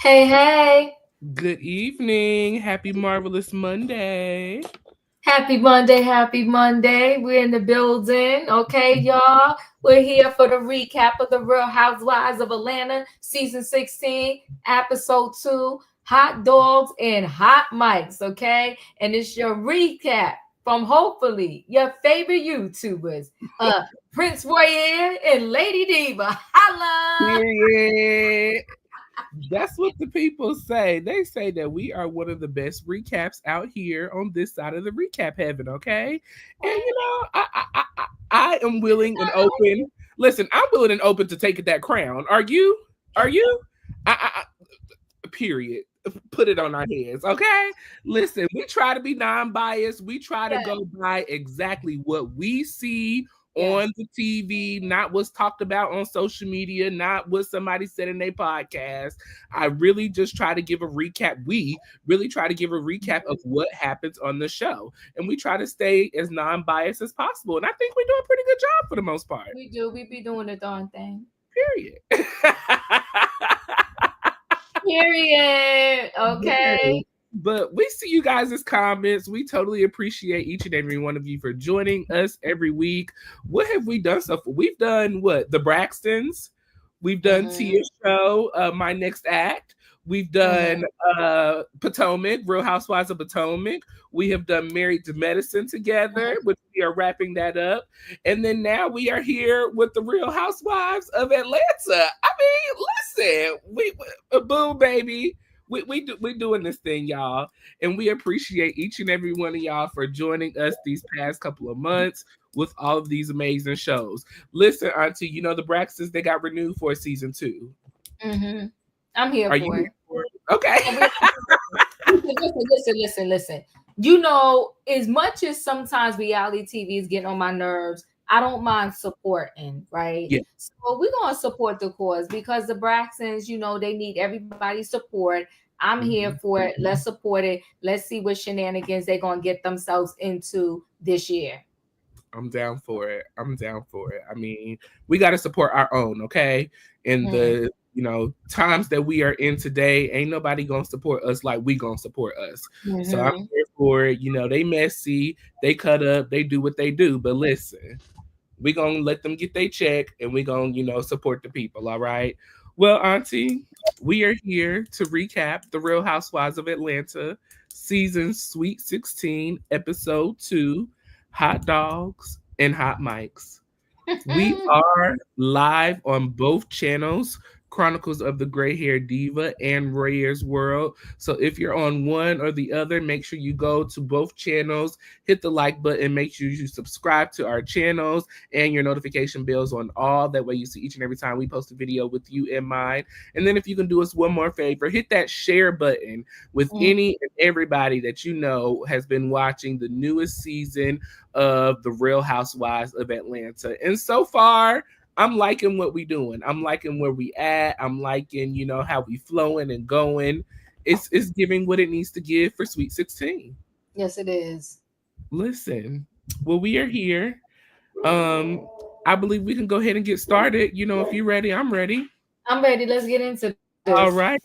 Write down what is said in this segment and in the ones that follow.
Hey, hey. Good evening. Happy Marvelous Monday. Happy Monday, happy Monday. We're in the building, okay, y'all? We're here for the recap of the Real Housewives of Atlanta, season 16, episode 2, Hot Dogs and Hot Mics, okay? And it's your recap from hopefully your favorite YouTubers, Prince Royale and Lady Diva. Holla! Period. That's what the people say. They say that we are one of the best recaps out here on this side of the recap heaven, okay? And I am willing and open. Listen, I'm willing and open to take that crown. Are you? Are you? Period. Put it on our heads, okay? Listen, we try to be non-biased. We try to Yes, go by exactly what we see yes. on the TV, not what's talked about on social media, not what somebody said in their podcast. I really just try to give a recap. We really try to give a recap of what happens on the show, and we try to stay as non-biased as possible. And I think we do a pretty good job for the most part. We do. We be doing the darn thing. Period. Period. Yes. Okay. But we see you guys' comments. We totally appreciate each and every one of you for joining us every week. What have we done so far? We've done what? The Braxtons. We've done Mm-hmm. Tia's show, My Next Act. We've Mm-hmm. done Potomac, Real Housewives of Potomac. We have done Married to Medicine together, which we are wrapping that up. And then now we are here with the Real Housewives of Atlanta. I mean, listen, boom, baby. We doing this thing, y'all, and we appreciate each and every one of y'all for joining us these past couple of months with all of these amazing shows. Listen, Auntie, you know the Braxtons, they got renewed for season 2. Mm-hmm. I'm here Are you for here it. for it? Okay. Yeah, listen. You know, as much as sometimes reality TV is getting on my nerves, I don't mind supporting, right? Yeah. So we're gonna support the cause because the Braxtons, you know, they need everybody's support. I'm here Mhm. for it. Let's support it. Let's see what shenanigans they're gonna get themselves into this year. I'm down for it. I'm down for it. I mean, we got to support our own, okay? In Mm-hmm. the times that we are in today, ain't nobody gonna support us like we gonna support us. So I'm Mm-hmm. here for it. You know, they messy, they cut up, they do what they do. But listen, we gonna let them get their check, and we gonna support the people. All right. Well, Auntie, we are here to recap the Real Housewives of Atlanta season Sweet 16, episode 2, Hot Dogs and Hot Mics. We are live on both channels, Chronicles of the Gray Hair Diva and Royaire's World. So if you're on one or the other, make sure you go to both channels, hit the like button, make sure you subscribe to our channels and your notification bells on all. That way you see each and every time we post a video with you in mind. And then if you can do us one more favor, hit that share button with any and everybody that you know has been watching the newest season of the Real Housewives of Atlanta. And so far, I'm liking what we doing. I'm liking where we at. I'm liking, how we flowing and going. It's giving what it needs to give for Sweet 16. Yes, it is. Listen, well, we are here. Um, I believe we can go ahead and get started. If you're ready, I'm ready. I'm ready. Let's get into this. All right.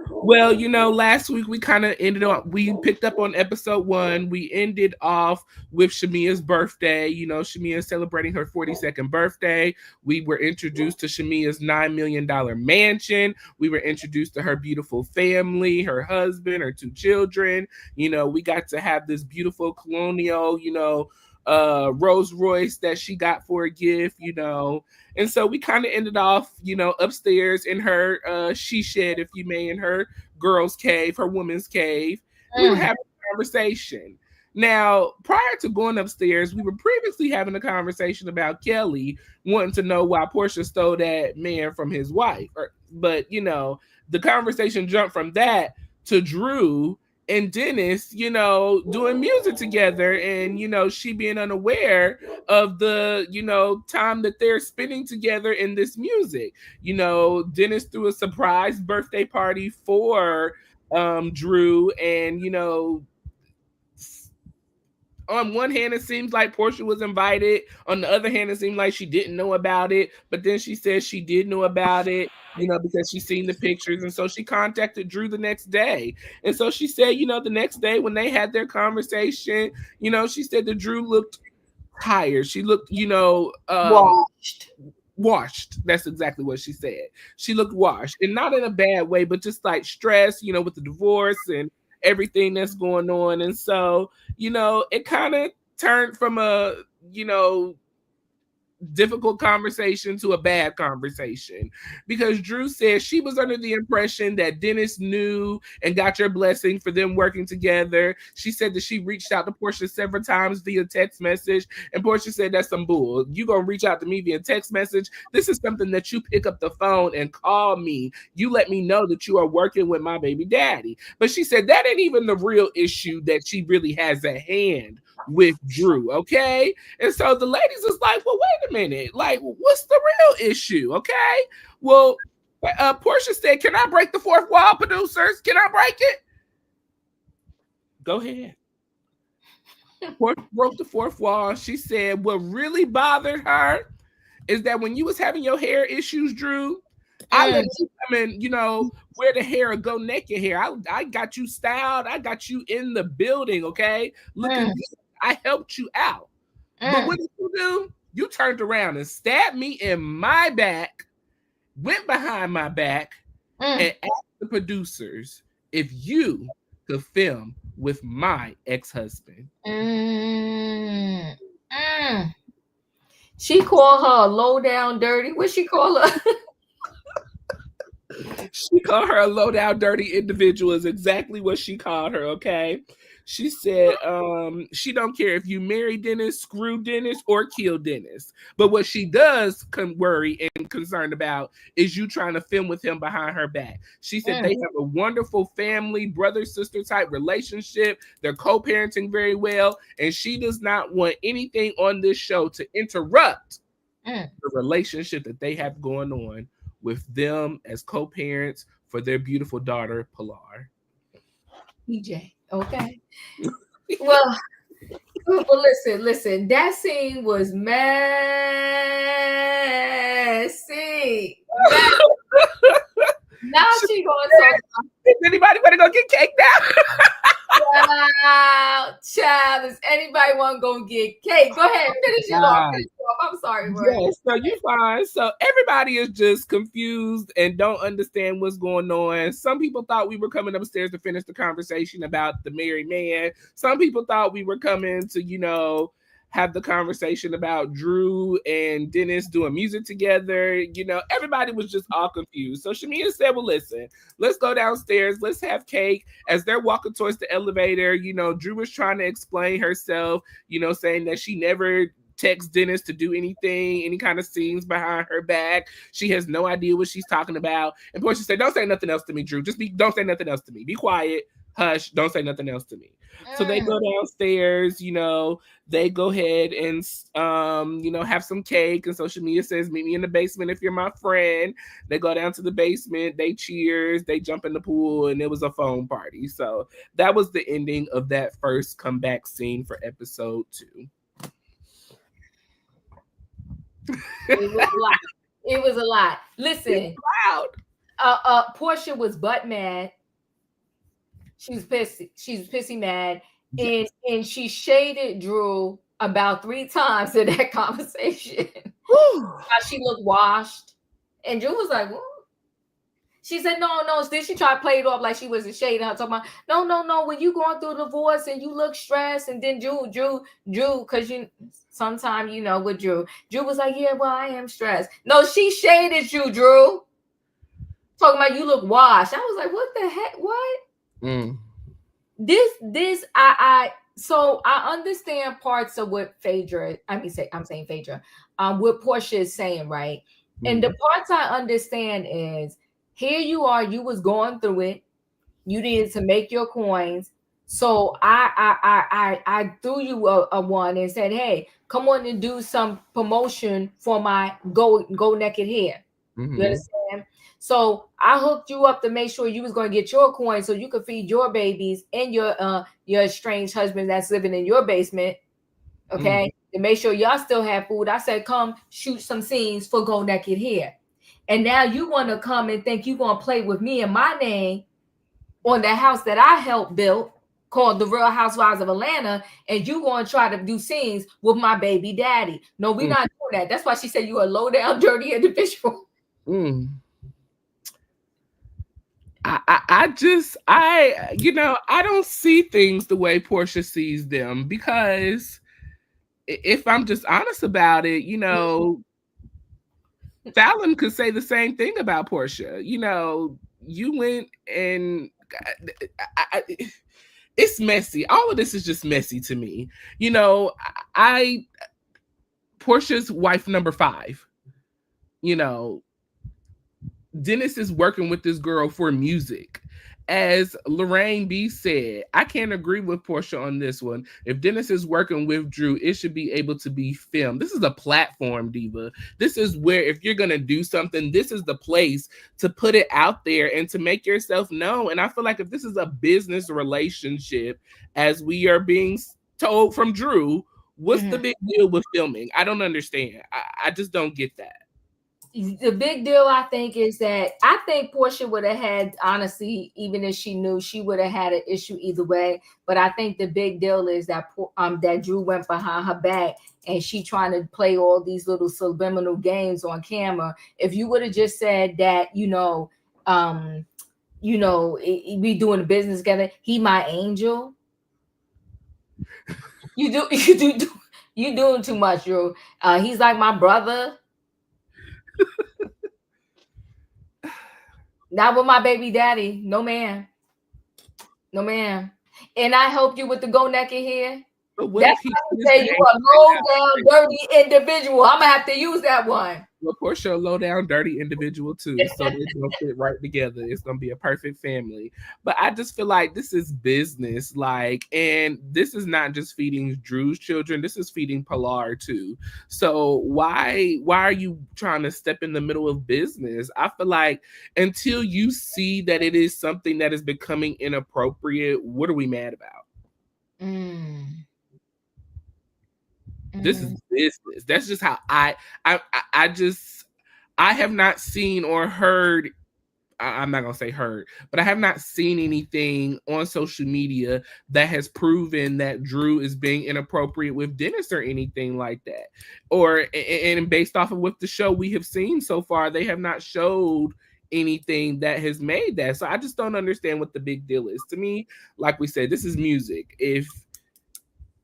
Well, last week we kind of ended up, we picked up on episode 1. We ended off with Shamea's birthday. Shamea celebrating her 42nd birthday. We were introduced to Shamea's $9 million mansion. We were introduced to her beautiful family, her husband, her 2 children. We got to have this beautiful colonial, Rolls Royce that she got for a gift. And so we kind of ended off, upstairs in her she shed, if you may, in her girls' cave, her woman's cave. We were Mm. having a conversation. Now, prior to going upstairs, we were previously having a conversation about Kelly wanting to know why Porsha stole that man from his wife. But, the conversation jumped from that to Drew and Dennis, doing music together, and she being unaware of the time that they're spending together in this music. Dennis threw a surprise birthday party for Drew, and on one hand, it seems like Porsha was invited. On the other hand, it seemed like she didn't know about it. But then she says she did know about it, because she seen the pictures. And so she contacted Drew the next day. And so she said, the next day when they had their conversation, she said that Drew looked tired. She looked, washed. That's exactly what she said. She looked washed, and not in a bad way, but just like stressed, with the divorce and everything that's going on. And so, it kind of turned from a, difficult conversation to a bad conversation, because Drew said she was under the impression that Dennis knew and got your blessing for them working together. She said that she reached out to Porsha several times via text message, and Porsha said that's some bull. You gonna reach out to me via text message? This is something that you pick up the phone and call me. You let me know that you are working with my baby daddy. But she said that ain't even the real issue that she really has at hand with Drew, okay? And so the ladies is like, well, wait a minute. Like, what's the real issue, okay? Well, Porsha said, can I break the fourth wall, producers? Can I break it? Go ahead. Porsha broke the fourth wall. She said what really bothered her is that when you was having your hair issues, Drew, I let you come in, wear the hair or go naked hair. I got you styled. I got you in the building, okay? Looking good. I helped you out. But what did you do? You turned around and stabbed me in my back, went behind my back, and asked the producers if you could film with my ex-husband. She called her a low down dirty. What she call her? She called her a low down dirty individual is exactly what she called her, okay? She said she don't care if you marry Dennis, screw Dennis, or kill Dennis. But what she does worry and concerned about is you trying to film with him behind her back. She said they have a wonderful family, brother-sister type relationship. They're co-parenting very well. And she does not want anything on this show to interrupt the relationship that they have going on with them as co-parents for their beautiful daughter, Pilar. PJ, okay. Well, listen. That scene was messy. Now she going to talk. Is anybody want to go get cake now? Child, is anybody want to go get cake? Go ahead, finish it off. I'm sorry, bro. Yes, so you're fine. So everybody is just confused and don't understand what's going on. Some people thought we were coming upstairs to finish the conversation about the married man. Some people thought we were coming to, have the conversation about Drew and Dennis doing music together. Everybody was just all confused. So Shamea said, well, listen, let's go downstairs. Let's have cake. As they're walking towards the elevator, Drew was trying to explain herself, saying that she never text Dennis to do anything, any kind of scenes behind her back. She has no idea what she's talking about. And Porsha said, don't say nothing else to me, Drew. Don't say nothing else to me. Be quiet. Hush. Don't say nothing else to me. So they go downstairs, they go ahead and, have some cake. And so Shamea says, meet me in the basement if you're my friend. They go down to the basement. They cheers. They jump in the pool. And it was a phone party. So that was the ending of that first comeback scene for episode 2. It was a lot. Listen, Porsha was butt mad. She was pissy. She was pissy mad, and she shaded Drew about 3 times in that conversation. How she looked washed, and Drew was like, "What?" She said, "No." Then she tried to play it off like she wasn't shading her, talking about, "No. When you going through a divorce and you look stressed," and then Drew, because sometimes with Drew was like, "Yeah, well, I am stressed." No, she shaded you, Drew. Talking about you look washed. I was like, "What the heck? What?" So I understand parts of what Phaedra, I'm saying Phaedra, what Porsha is saying, right? And the parts I understand is, here you are, you was going through it, you needed to make your coins, so I threw you a one and said, hey, come on and do some promotion for my go naked hair. You Mm-hmm. understand? So I hooked you up to make sure you was going to get your coin so you could feed your babies and your estranged husband that's living in your basement. Mm-hmm. Okay, to make sure y'all still have food. I said, come shoot some scenes for Go Naked here. And now you want to come and think you're going to play with me and my name on the house that I helped build called The Real Housewives of Atlanta, and you going to try to do scenes with my baby daddy. No, we're not doing that. That's why she said you a low down, dirty individual. Mm-hmm. I just I don't see things the way Porsha sees them, because if I'm just honest about it, Fallon could say the same thing about Porsha. You went and it's messy. All of this is just messy to me. I Portia's wife number 5. You know, Dennis is working with this girl for music. As Lorraine B said, I can't agree with Porsha on this one. If Dennis is working with Drew, it should be able to be filmed. This is a platform, Diva. This is where, if you're going to do something, this is the place to put it out there and to make yourself known. And I feel like if this is a business relationship, as we are being told from Drew, what's the big deal with filming? I don't understand. I just don't get that. The big deal, I think, is that I think Porsha would have had, honestly, even if she knew, she would have had an issue either way. But I think the big deal is that that Drew went behind her back and she trying to play all these little subliminal games on camera. If you would have just said that, we doing the business together, he my angel. You doing too much, Drew. He's like my brother. Not with my baby daddy. No, man. No, man. And I helped you with the Go Naked here. But what That's if he why you is say the you angel a and low not down, the dirty individual. I'm gonna have to use that one. Well, Portia, a low down, dirty individual too, so they're gonna fit right together. It's gonna be a perfect family. But I just feel like this is business, and this is not just feeding Drew's children. This is feeding Pilar too. So why are you trying to step in the middle of business? I feel like until you see that it is something that is becoming inappropriate, what are we mad about? Mm. This is Mm. business. That's just how I just I have not seen or heard. I'm not gonna say heard, but I have not seen anything on social media that has proven that Drew is being inappropriate with Dennis or anything like that. And based off of what the show we have seen so far, they have not showed anything that has made that. So I just don't understand what the big deal is. To me, like we said, this is music.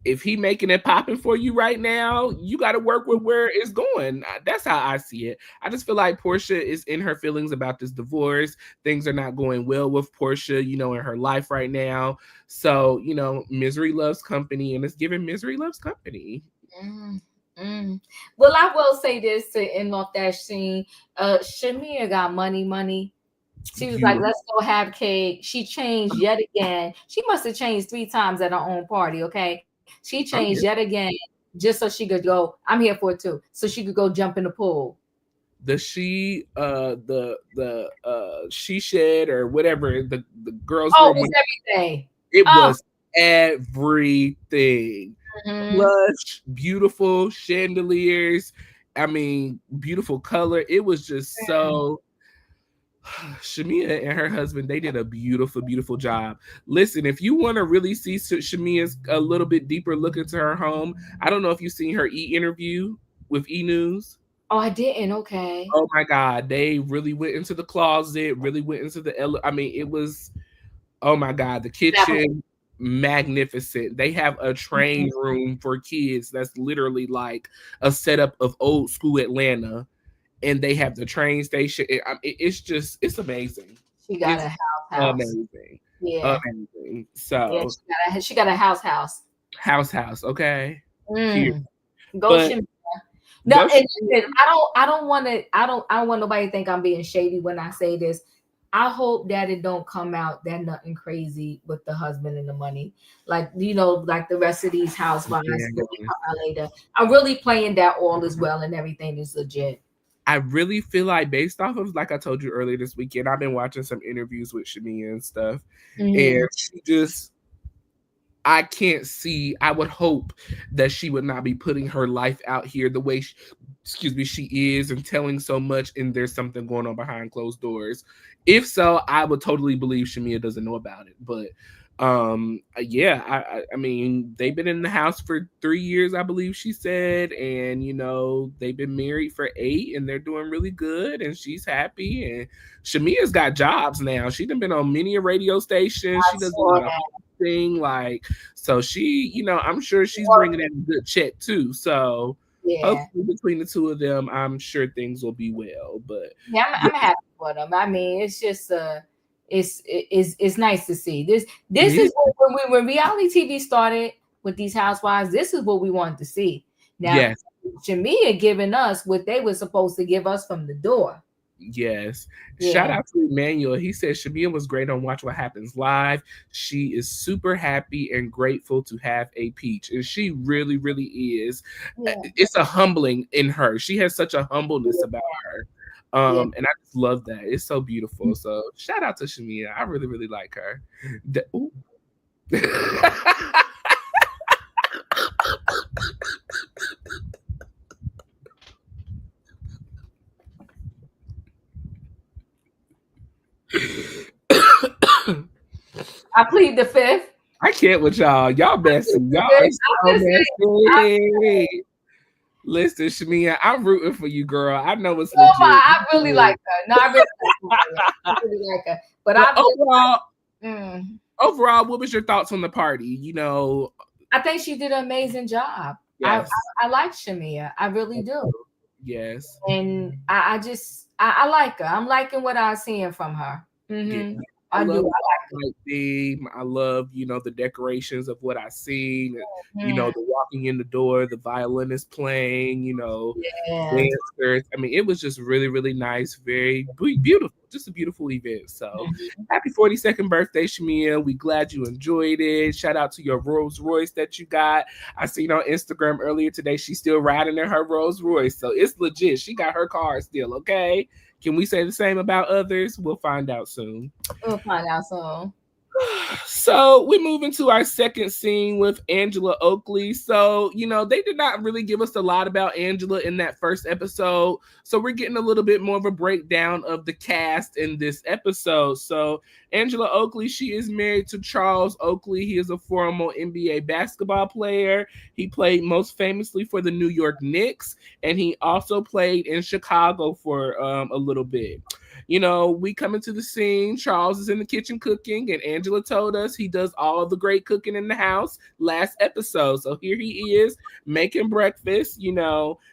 If he making it popping for you right now, you got to work with where it's going. That's how I see it. I just feel like Porsha is in her feelings about this divorce. Things are not going well with Porsha, in her life right now. So, misery loves company, and it's giving misery loves company. Mm. Mm. Well, I will say this to end off that scene. Shamea got money. She was like, Beautiful. let's go have cake. She changed yet again. She must have changed 3 times at her own party, okay? She I'm changed here. yet again just so she could go. I'm here for it too. So she could go jump in the pool. The she shed or whatever the girls' Oh, room, it's everything. it Oh, was everything. mhm. Plush, beautiful chandeliers. I mean, beautiful color. It was just so. Shamea and her husband, they did a beautiful, beautiful job. Listen, if you want to really see Shamea's a little bit deeper look into her home, I don't know if you've seen her interview with News. Oh, I didn't. Okay. Oh my God, they really went into the closet, really went into I mean, it was, oh my God, the kitchen, magnificent. They have a train room for kids that's literally like a setup of old school Atlanta, and they have the train station. It's amazing. She got It's a house. amazing. Yeah. Amazing. Yeah, So she got a house. house, okay. Period. Mm. Go But Shamea. No, go and listen, I don't want nobody to think I'm being shady when I say this. I hope that it don't come out that nothing crazy with the husband and the money, like like the rest of these housewives yeah, that we come out later. I'm really playing that all is well and everything is legit. I really feel like based off of, like I told you earlier this weekend, I've been watching some interviews with Shamea and stuff, and she just, I can't see. I would hope that she would not be putting her life out here the way, she is, and telling so much. And there's something going on behind closed doors. If so, I would totally believe Shamea doesn't know about it. But yeah, I mean, they've been in the house for 3 years, I believe she said, and they've been married for 8, and they're doing really good, and she's happy. And Shamea's got jobs now. She's been on many radio stations. She does a lot of thing, like, so she, I'm sure she's bringing in a good check too. So hopefully between the two of them, I'm sure things will be well. But I'm happy for them. I mean, it's just it's nice to see this. This is when reality TV started with these housewives. This is what we wanted to see. Now, Shamea giving us what they were supposed to give us from the door. Yes. Shout out to Emmanuel. He said Shamea was great on Watch What Happens Live. She is super happy and grateful to have a peach. And she really, really is. It's a humbling in her. She has such a humbleness about her. And I just love that. It's so beautiful. So shout out to Shamea. I really, really like her. I plead the fifth. I can't with y'all. Y'all messy. Y'all are so messy. Listen, Shamea, I'm rooting for you, girl. I know it's legit. I really like her. No, I really like her. But overall, what was your thoughts on the party? I think she did an amazing job. Yes. I like Shamea. I really do. Yes. And I like her. I'm liking what I'm seeing from her. Mm-hmm. Yeah. I love the theme. I love, the decorations of what I seen. The walking in the door, the violinist playing, dancers. I mean, it was just really, really nice. Very beautiful. Just a beautiful event. So happy 42nd birthday, Shamea. We glad you enjoyed it. Shout out to your Rolls Royce that you got. I seen on Instagram earlier today, she's still riding in her Rolls Royce. So it's legit. She got her car still, okay? Can we say the same about others? We'll find out soon. So we move into our second scene with Angela Oakley. So, they did not really give us a lot about Angela in that first episode. So we're getting a little bit more of a breakdown of the cast in this episode. So Angela Oakley, she is married to Charles Oakley. He is a former NBA basketball player. He played most famously for the New York Knicks, and he also played in Chicago for a little bit. We come into the scene. Charles is in the kitchen cooking, and Angela told us he does all the great cooking in the house last episode. So here he is making breakfast.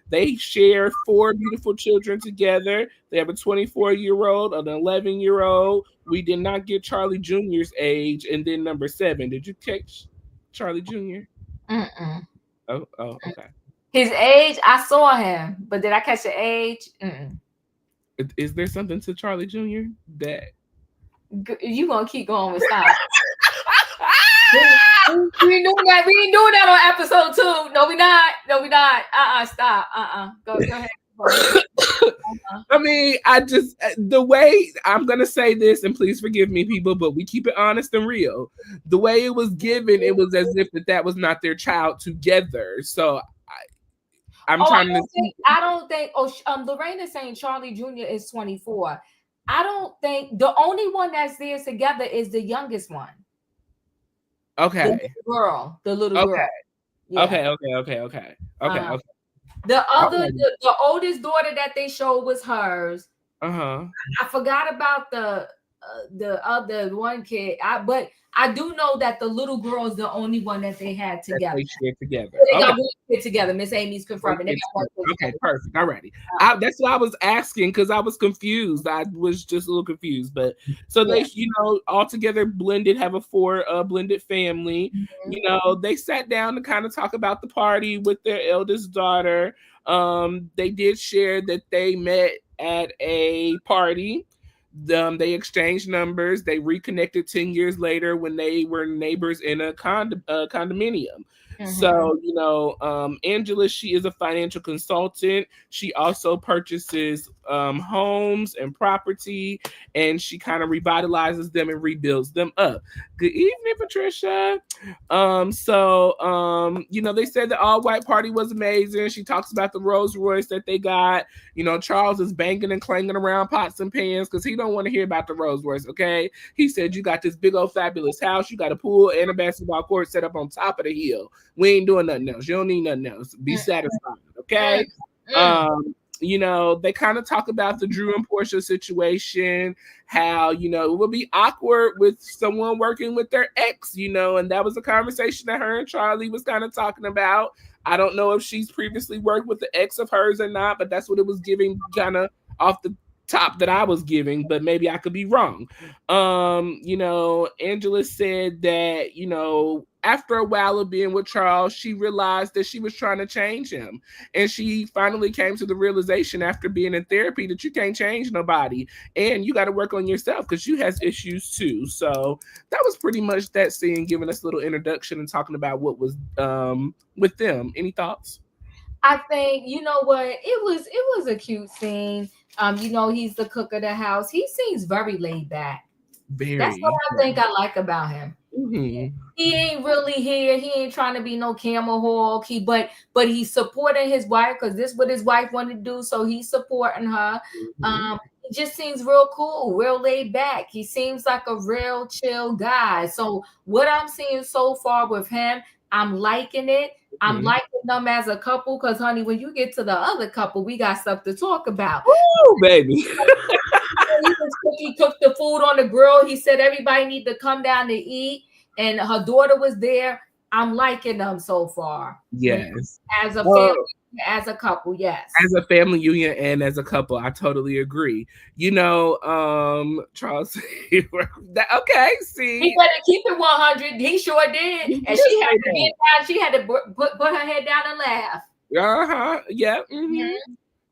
They share 4 beautiful children together. They have a 24-year-old, an 11-year-old. We did not get Charlie Jr.'s age, and then number 7. Did you catch Charlie Jr.? Oh, okay. His age, I saw him, but did I catch the age? Is there something to Charlie Jr. that you gonna keep going with stop? we knew that. We ain't doing that on episode 2. No, we not. Stop. Go ahead. I mean, the way I'm gonna say this, and please forgive me, people, but we keep it honest and real. The way it was given, it was as if that was not their child together. So I don't think. Lorraine is saying Charlie Jr. is 24. I don't think the only one that's there together is the youngest one. Okay. The little girl. Yeah. Okay. The other, the oldest daughter that they showed was hers. I forgot about the other one kid. But I do know that the little girl is the only one that they had together. They shared together. They got one kid together. Miss Amy's confirming. Okay, perfect. Alrighty. That's what I was asking because I was confused. I was just a little confused. But so they, all together blended, have a 4 blended family. Mm-hmm. They sat down to kind of talk about the party with their eldest daughter. They did share that they met at a party. They exchanged numbers. They reconnected 10 years later when they were neighbors in a condominium. Mm-hmm. So, Angela, she is a financial consultant. She also purchases homes and property, and she kind of revitalizes them and rebuilds them up. Good evening, Patricia. They said the all white party was amazing. She talks about the Rolls Royce that they got. Charles is banging and clanging around pots and pans because he don't want to hear about the Rolls Royce. Okay, he said you got this big old fabulous house, you got a pool and a basketball court set up on top of the hill. We ain't doing nothing else. You don't need nothing else. Be satisfied. Okay. They kind of talk about the Drew and Porsha situation, how, it would be awkward with someone working with their ex, and that was a conversation that her and Charlie was kind of talking about. I don't know if she's previously worked with the ex of hers or not, but that's what it was giving kind of off the top that I was giving, but maybe I could be wrong. Angela said that, after a while of being with Charles, she realized that she was trying to change him. And she finally came to the realization after being in therapy that you can't change nobody and you got to work on yourself because you has issues too. So that was pretty much that scene, giving us a little introduction and talking about what was with them. Any thoughts? I think you know what it was a cute scene. He's the cook of the house. He seems very laid back. That's what Very. I think I like about him. Mm-hmm. He ain't really here. He ain't trying to be no camel hawk. But he's supporting his wife because this what his wife wanted to do. So he's supporting her. Mm-hmm. He just seems real cool, real laid back. He seems like a real chill guy. So what I'm seeing so far with him, I'm liking it. I'm Mm-hmm. liking them as a couple because, honey, when you get to the other couple, we got stuff to talk about. Woo, baby. He cooked the food on the grill. He said everybody need to come down to eat, and her daughter was there. I'm liking them so far. Yes. As a family, as a couple, yes. As a family union and as a couple, I totally agree. Charles, okay, see. He better keep it 100. He sure did. And she had to get down. She had to put her head down and laugh. Uh-huh. Yeah. Mm-hmm.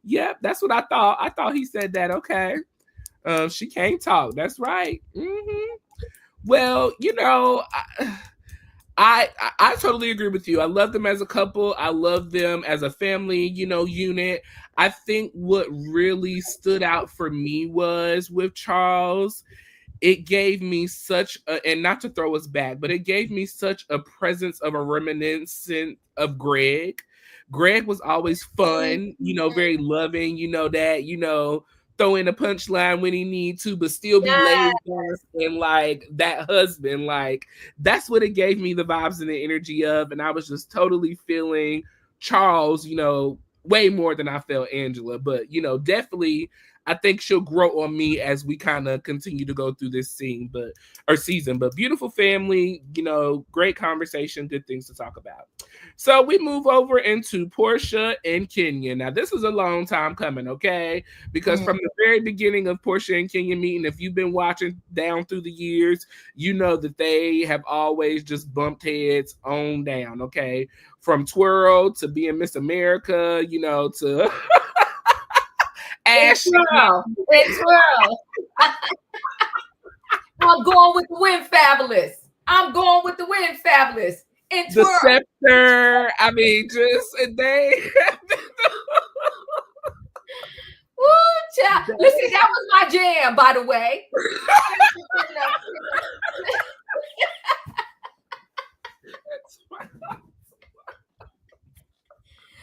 Yeah, that's what I thought. I thought he said that. Okay. She can't talk. That's right. Mm-hmm. Well, I totally agree with you. I love them as a couple. I love them as a family, unit. I think what really stood out for me was with Charles, it gave me such a, and not to throw us back, but it gave me such a presence of a reminiscent of Greg. Greg was always fun, very loving, throw in a punchline when he need to, but still be laid back and like that husband. Like that's what it gave me the vibes and the energy of. And I was just totally feeling Charles, way more than I felt Angela. But definitely I think she'll grow on me as we kind of continue to go through this season. But beautiful family, great conversation, good things to talk about. So we move over into Porsha and Kenya. Now, this is a long time coming, okay? Because from the very beginning of Porsha and Kenya meeting, if you've been watching down through the years, you know that they have always just bumped heads on down, okay? From Twirl to being Miss America, to It's Twirl. I'm going with the Win Fabulous. I'm going with the Win Fabulous. And the scepter. I mean, just they. Woo, child. Listen, that was my jam, by the way.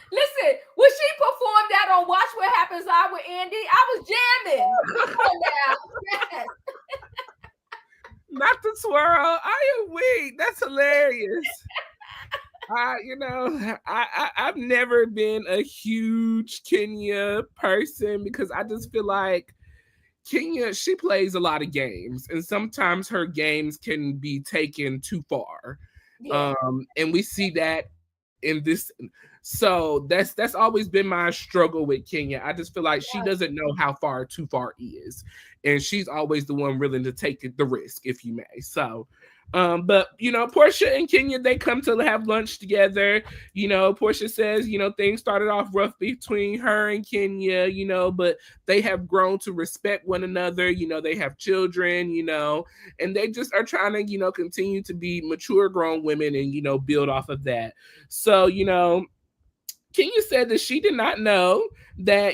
Listen, when she performed that on Watch What Happens Live with Andy, I was jamming. Yes. Not the twirl. I am weak. That's hilarious. I've never been a huge Kenya person because I just feel like Kenya, she plays a lot of games, and sometimes her games can be taken too far. Yeah. And we see that in this. So that's always been my struggle with Kenya. I just feel like she doesn't know how far too far is, and she's always the one willing to take the risk, if you may. So, but Porsha and Kenya, they come to have lunch together. Porsha says, things started off rough between her and Kenya, but they have grown to respect one another. They have children, and they just are trying to, continue to be mature grown women and, build off of that. So, Kenya said that she did not know that,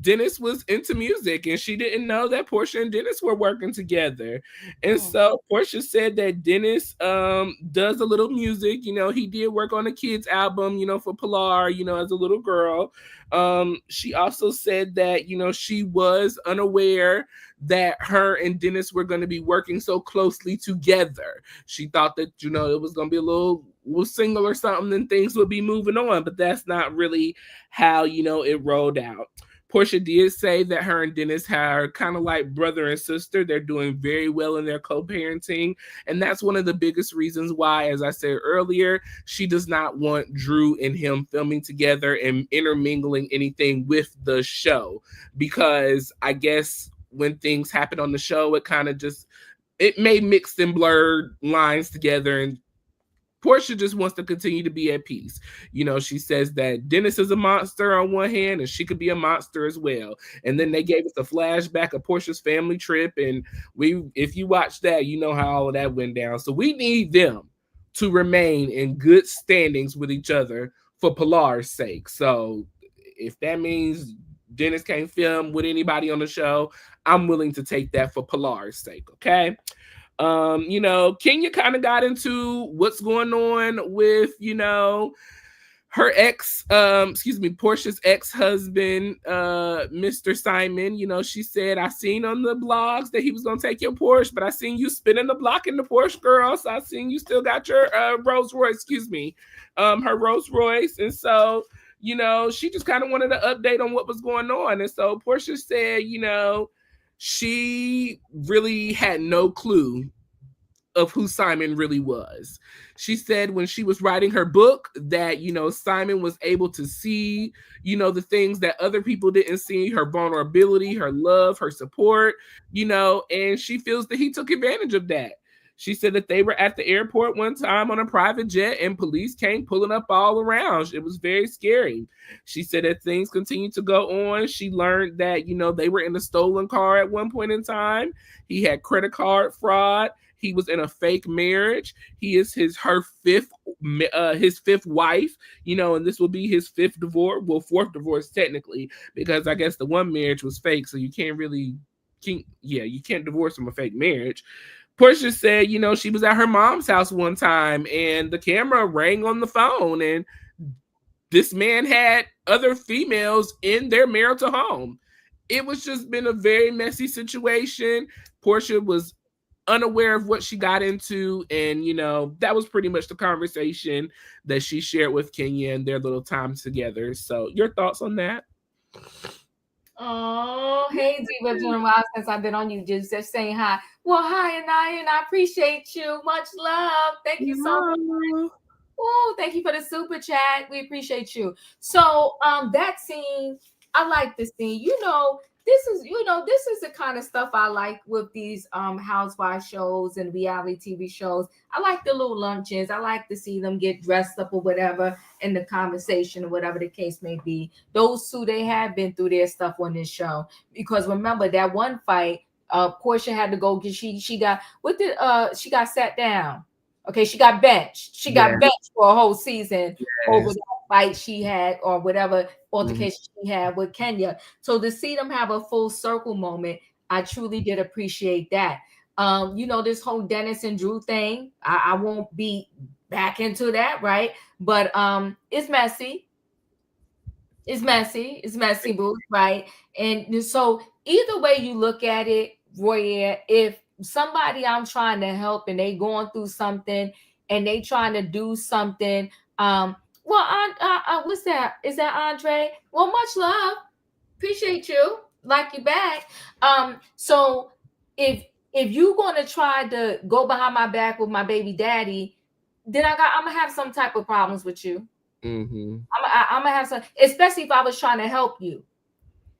Dennis was into music, and she didn't know that Porsha and Dennis were working together. And so Porsha said that Dennis does a little music. He did work on a kid's album, for Pilar, as a little girl. She also said that, she was unaware that her and Dennis were going to be working so closely together. She thought that, it was going to be a little single or something and things would be moving on, but that's not really how, it rolled out. Porsha did say that her and Dennis are kind of like brother and sister. They're doing very well in their co-parenting. And that's one of the biggest reasons why, as I said earlier, she does not want Drew and him filming together and intermingling anything with the show. Because I guess when things happen on the show, it may mix and blur lines together, and Porsha just wants to continue to be at peace. She says that Dennis is a monster on one hand, and she could be a monster as well. And then they gave us a flashback of Porsha's family trip, and if you watch that, you know how all of that went down. So we need them to remain in good standings with each other for Pilar's sake. So if that means Dennis can't film with anybody on the show, I'm willing to take that for Pilar's sake, okay? Kenya kind of got into what's going on with, her Porsha's ex-husband, Mr. Simon. She said, I seen on the blogs that he was going to take your Porsche, but I seen you spinning the block in the Porsche, girl. So I seen you still got your Rolls Royce, her Rolls Royce. And so, she just kind of wanted an update on what was going on. And so Porsha said, she really had no clue of who Simon really was. She said when she was writing her book that, Simon was able to see, the things that other people didn't see, her vulnerability, her love, her support, and she feels that he took advantage of that. She said that they were at the airport one time on a private jet and police came pulling up all around. It was very scary. She said that things continued to go on. She learned that, they were in a stolen car at one point in time. He had credit card fraud. He was in a fake marriage. He is his fifth wife, and this will be his fifth divorce. Well, fourth divorce technically, because I guess the one marriage was fake, so you can't divorce from a fake marriage. Porsha said, she was at her mom's house one time and the camera rang on the phone and this man had other females in their marital home. It was just been a very messy situation. Porsha was unaware of what she got into, and that was pretty much the conversation that she shared with Kenya and their little time together. So your thoughts on that? Oh, hey, Diva. It's been a while since I've been on you. Just saying hi. Well, hi, Anaya, and I appreciate you. Much love. Thank you so much. Oh, thank you for the super chat. We appreciate you. So, that scene, I like the scene. This is the kind of stuff I like with these housewife shows and reality TV shows. I like the little luncheons. I like to see them get dressed up or whatever in the conversation or whatever the case may be. Those two, they have been through their stuff on this show. Because remember that one fight, Porsha had to go get she got sat down. Okay, she got benched. She got benched for a whole season over that fight she had or whatever altercation she had with Kenya. So to see them have a full circle moment, I truly did appreciate that. This whole Dennis and Drew thing, I won't be back into that, right? But it's messy. It's messy, boo, right? And so either way you look at it, Royer, if somebody I'm trying to help and they going through something and they trying to do something, what's that? Is that Andre? Well, much love. Appreciate you. Like you back. So if you gonna try to go behind my back with my baby daddy, then I'm gonna have some type of problems with you. Mm-hmm. I'm gonna have some, especially if I was trying to help you.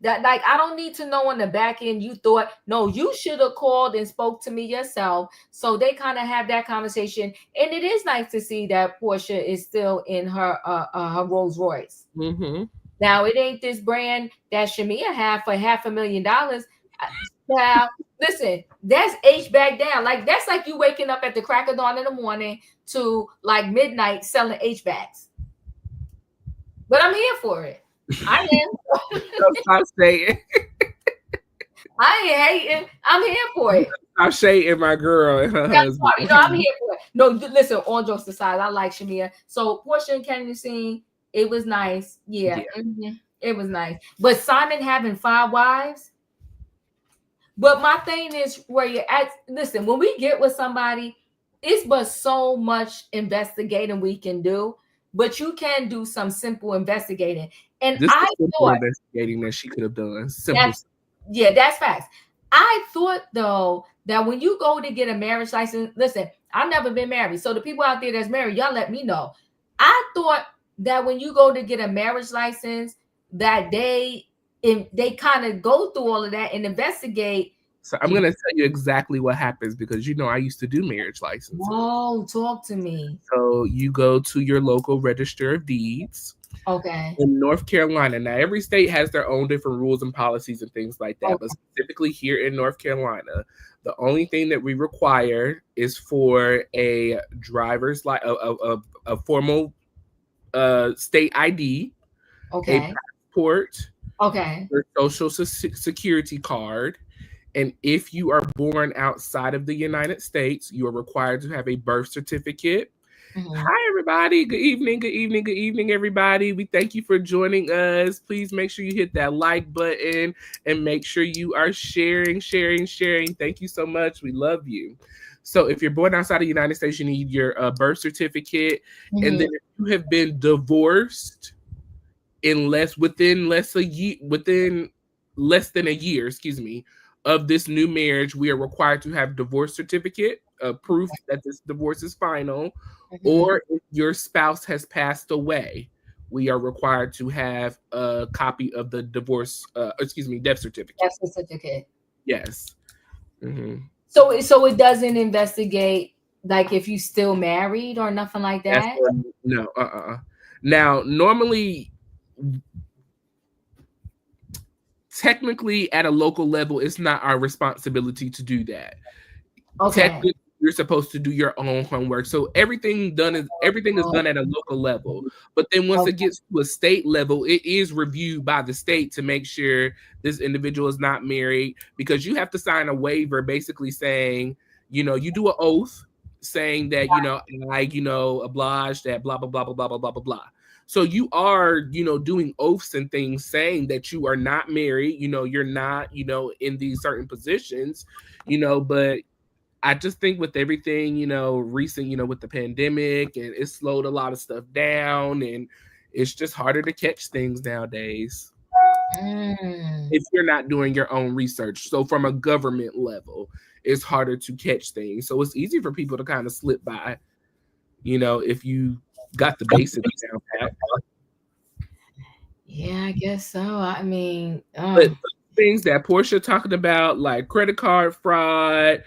That, like, I don't need to know on the back end you thought, no, you should have called and spoke to me yourself. So they kind of have that conversation, and it is nice to see that Porsha is still in her Rolls Royce. Mm-hmm. Now it ain't this brand that Shamea had for $500,000. Now listen, that's H back down. Like, that's like you waking up at the crack of dawn in the morning to like midnight selling H backs. But I'm here for it. I am. Stop saying. I ain't hating. I'm here for it. Stop shading my girl and her husband. You know, I'm here for it. No, listen, all jokes aside, I like Shamea. So Porsha and Kenya scene, it was nice. Yeah. Mm-hmm. It was nice. But Simon having 5 wives. But my thing is, where you're at, listen, when we get with somebody, it's but so much investigating we can do. But you can do some simple investigating. And This I is simple thought investigating that she could have done. Simple. that's facts. I thought though that when you go to get a marriage license, listen, I've never been married. So the people out there that's married, y'all let me know. I thought that when you go to get a marriage license, that they kind of go through all of that and investigate. So I'm gonna tell you exactly what happens, because you know I used to do marriage licenses. Oh, talk to me. So you go to your local register of deeds. Okay. In North Carolina. Now, every state has their own different rules and policies and things like that. Okay. But specifically here in North Carolina, the only thing that we require is for a driver's a formal state ID, okay, a passport, okay, your social security card. And if you are born outside of the United States, you are required to have a birth certificate. Mm-hmm. Hi, everybody. Good evening. Good evening. Good evening, everybody. We thank you for joining us. Please make sure you hit that like button and make sure you are sharing. Thank you so much. We love you. So if you're born outside of the United States, you need your birth certificate. Mm-hmm. And then if you have been divorced within less than a year, of this new marriage, we are required to have divorce certificate, proof that this divorce is final. Mm-hmm. Or if your spouse has passed away, we are required to have a copy of the death certificate. Death certificate. Yes. Mm-hmm. So it doesn't investigate like if you still married or nothing like that? No. Now, normally, technically at a local level, it's not our responsibility to do that. Okay. Technically, you're supposed to do your own homework. So everything is done at a local level. But then once it gets to a state level, it is reviewed by the state to make sure this individual is not married, because you have to sign a waiver basically saying, you do an oath saying that, I oblige that blah, blah, blah, blah, blah, blah, blah, blah, blah. So you are, doing oaths and things saying that you are not married, you're not, in these certain positions, but I just think with everything, recent, with the pandemic, and it slowed a lot of stuff down, and it's just harder to catch things nowadays. If you're not doing your own research. So from a government level, it's harder to catch things. So it's easy for people to kind of slip by, if you got the basics down pat. Yeah, I guess so. I mean, but things that Porsha talking about, like credit card fraud,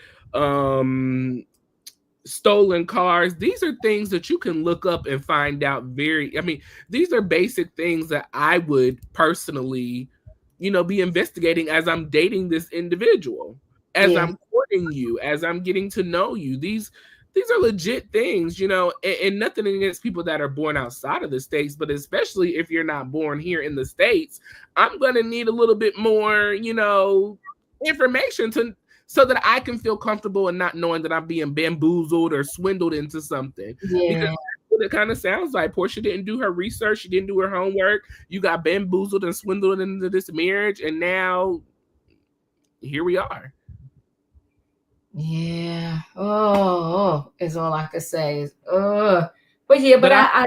stolen cars, these are things that you can look up and find out these are basic things that I would personally, be investigating as I'm dating this individual, as I'm courting you, as I'm getting to know you. These are legit things, and nothing against people that are born outside of the States, but especially if you're not born here in the States, I'm going to need a little bit more, information so that I can feel comfortable and not knowing that I'm being bamboozled or swindled into something. Yeah. Because that's what it kind of sounds like. Porsha didn't do her research. She didn't do her homework. You got bamboozled and swindled into this marriage, and now here we are. Yeah. Oh, is all I could say. But yeah, but I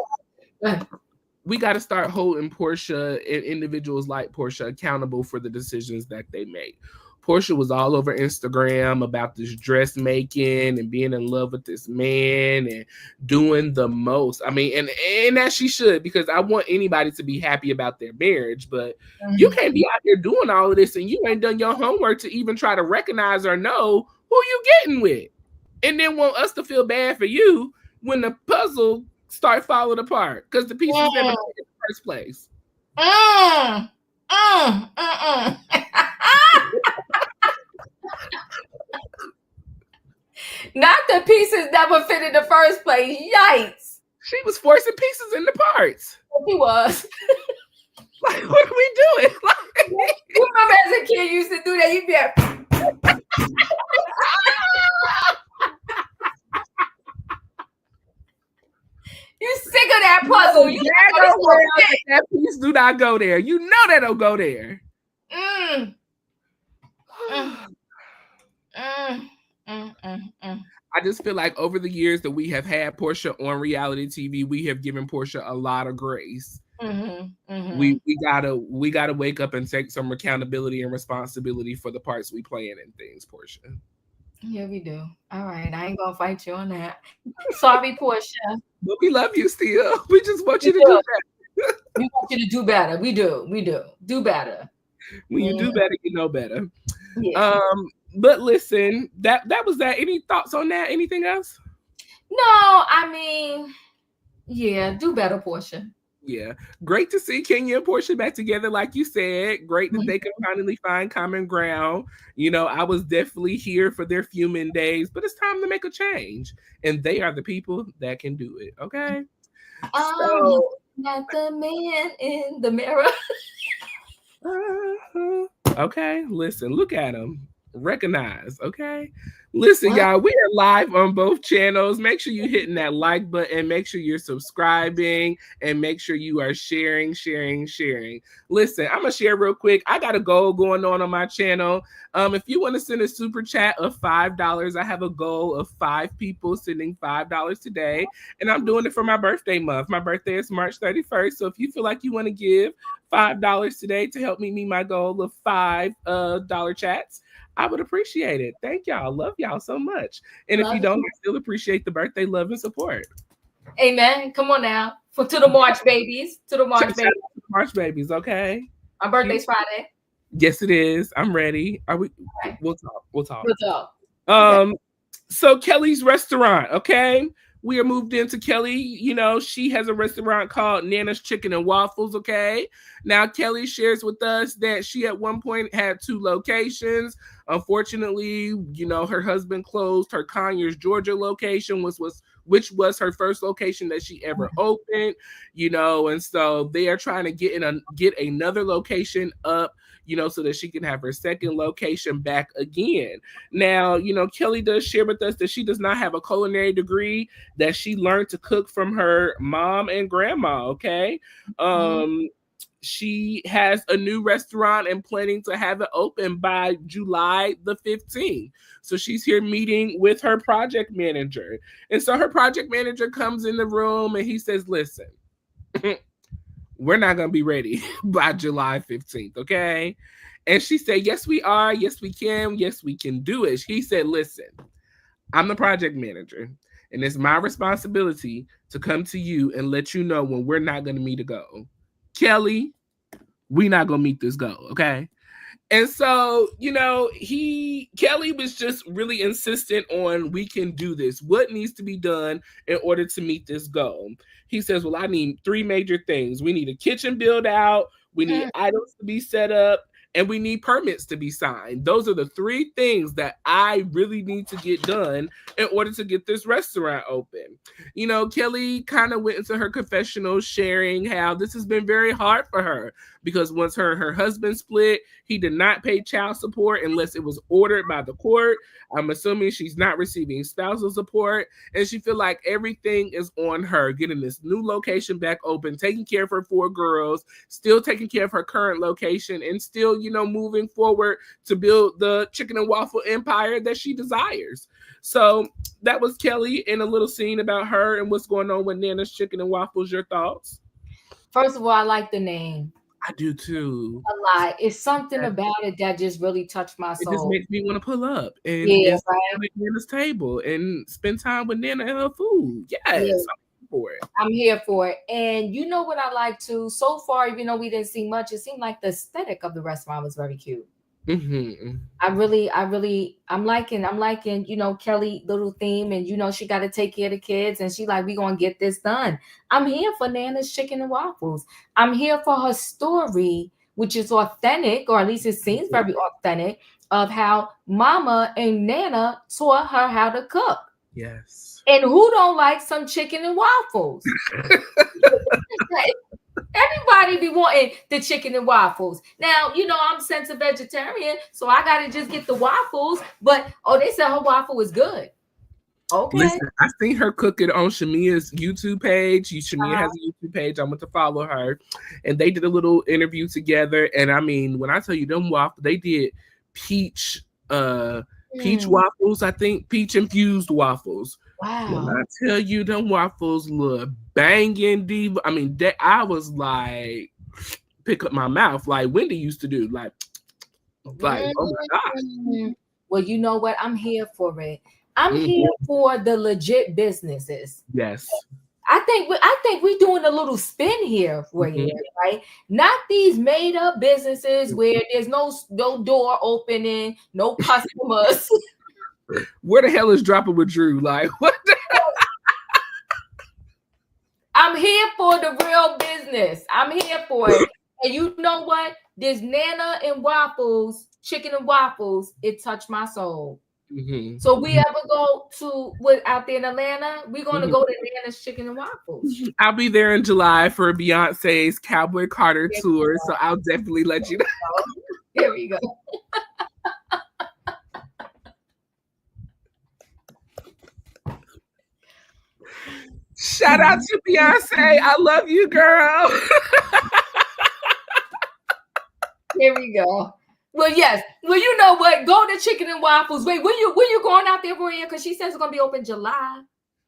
we got to start holding Porsha and individuals like Porsha accountable for the decisions that they make. Porsha was all over Instagram about this dressmaking and being in love with this man and doing the most. I mean, and that she should, because I want anybody to be happy about their marriage, but you can't be out here doing all of this and you ain't done your homework to even try to recognize or know who you getting with. And then want us to feel bad for you when the puzzle start falling apart because the pieces never fit in the first place. Not the pieces never fit in the first place. Yikes. She was forcing pieces into parts. She was. Like, what are we doing? Like, you remember as a kid you used to do that? You'd be like, you sick of that puzzle. You that piece do not go there. You know that don't go there. I just feel like over the years that we have had Porsha on reality TV, we have given Porsha a lot of grace. We gotta wake up and take some accountability and responsibility for the parts we play in things, Porsha. Yeah, we do. All right, I ain't gonna fight you on that. Sorry, Porsha. But we love you still. We just want you to do better. We want you to do better. We do. Do better. When you do better, you know better. Yeah. But listen, that was that. Any thoughts on that? Anything else? No, I mean, yeah, do better, Porsha. Yeah, great to see Kenya and Porsha back together, like you said. Great that they could finally find common ground. You know, I was definitely here for their fuming days, but it's time to make a change, and they are the people that can do it. Okay. So, not the man in the mirror. Okay, listen, look at him. Recognize, okay? Listen, y'all, we are live on both channels. Make sure you're hitting that like button. Make sure you're subscribing and make sure you are sharing. Listen, I'm going to share real quick. I got a goal going on my channel. If you want to send a super chat of $5, I have a goal of 5 people sending $5 today. And I'm doing it for my birthday month. My birthday is March 31st. So if you feel like you want to give $5 today to help me meet my goal of $5 chats, I would appreciate it. Thank y'all. Love y'all so much. And if you don't, I still appreciate the birthday love and support. Amen. Come on now. To the March babies. To the March babies. March babies, okay? My birthday's Friday. Yes, it is. I'm ready. Are we? Okay. We'll talk. Okay. So Kelly's restaurant, okay? We are moved into Kelly. You know, she has a restaurant called Nana's Chicken and Waffles, okay? Now, Kelly shares with us that she at one point had 2 locations. Unfortunately, you know, her husband closed her Conyers, Georgia location, which was her first location that she ever opened, you know, and so they are trying to get another location up, you know, so that she can have her second location back again. Now, you know, Kelly does share with us that she does not have a culinary degree, that she learned to cook from her mom and grandma, okay? She has a new restaurant and planning to have it open by July the 15th. So she's here meeting with her project manager. And so her project manager comes in the room and he says, listen, we're not going to be ready by July 15th, okay? And she said, yes, we are. Yes, we can. Yes, we can do it. He said, listen, I'm the project manager, and it's my responsibility to come to you and let you know when we're not going to meet a goal. Kelly, we not going to meet this goal, okay? And so, you know, Kelly was just really insistent on, we can do this. What needs to be done in order to meet this goal? He says, well, I need 3 major things. We need a kitchen build out. We need items to be set up. And we need permits to be signed. Those are the 3 things that I really need to get done in order to get this restaurant open. You know, Kelly kind of went into her confessional sharing how this has been very hard for her because once her husband split, he did not pay child support unless it was ordered by the court. I'm assuming she's not receiving spousal support, and she feel like everything is on her, getting this new location back open, taking care of her 4 girls, still taking care of her current location, and still, you know, moving forward to build the chicken and waffle empire that she desires. So that was Kelly in a little scene about her and what's going on with Nana's Chicken and Waffles. Your thoughts? First of all, I like the name I do too. a lot. It's something about it that just really touched my It just soul. makes me want to pull up and Yeah, sit right. at Nana's table and spend time with Nana and her food. Yes, Yeah, I'm for it. I'm here for it. And you know what I like too? So far, even though we didn't see much, it seemed like the aesthetic of the restaurant was very cute. Mm-hmm. I'm liking, Kelly little theme, and she got to take care of the kids, and she like, we gonna get this done. I'm here for Nana's chicken and waffles. I'm here for her story, which is authentic, or at least it seems very authentic, of how Mama and Nana taught her how to cook. Yes. And who don't like some chicken and waffles? Everybody be wanting the chicken and waffles. Now, I'm since a vegetarian, so I gotta just get the waffles. But they said her waffle is good. Okay. Listen, I seen her cook it on Shamea's YouTube page. Shamea has a YouTube page. I went to follow her, and they did a little interview together. And I mean, when I tell you them waffles, they did peach waffles. I think peach infused waffles. Wow. When I tell you them waffles look banging, diva. I mean, I was like, pick up my mouth like Wendy used to do. Like, oh my gosh. Well, you know what? I'm here for it. I'm here for the legit businesses. Yes. I think we're doing a little spin here, right? Not these made up businesses where there's no door opening, no customers. Where the hell is Dropping with Drew? Like, what the hell? I'm here for the real business. I'm here for it. And you know what? This Nana and waffles, chicken and waffles, it touched my soul. Mm-hmm. So we ever go out there in Atlanta, we're going to go to Nana's Chicken and Waffles. I'll be there in July for Beyonce's Cowboy Carter tour, so I'll definitely let you know. Here we go. Shout out to Beyonce. I love you, girl. Here we go. Well, yes. Well, you know what? Go to Chicken and Waffles. Wait, when you going out there, Roya? Because she says it's going to be open July.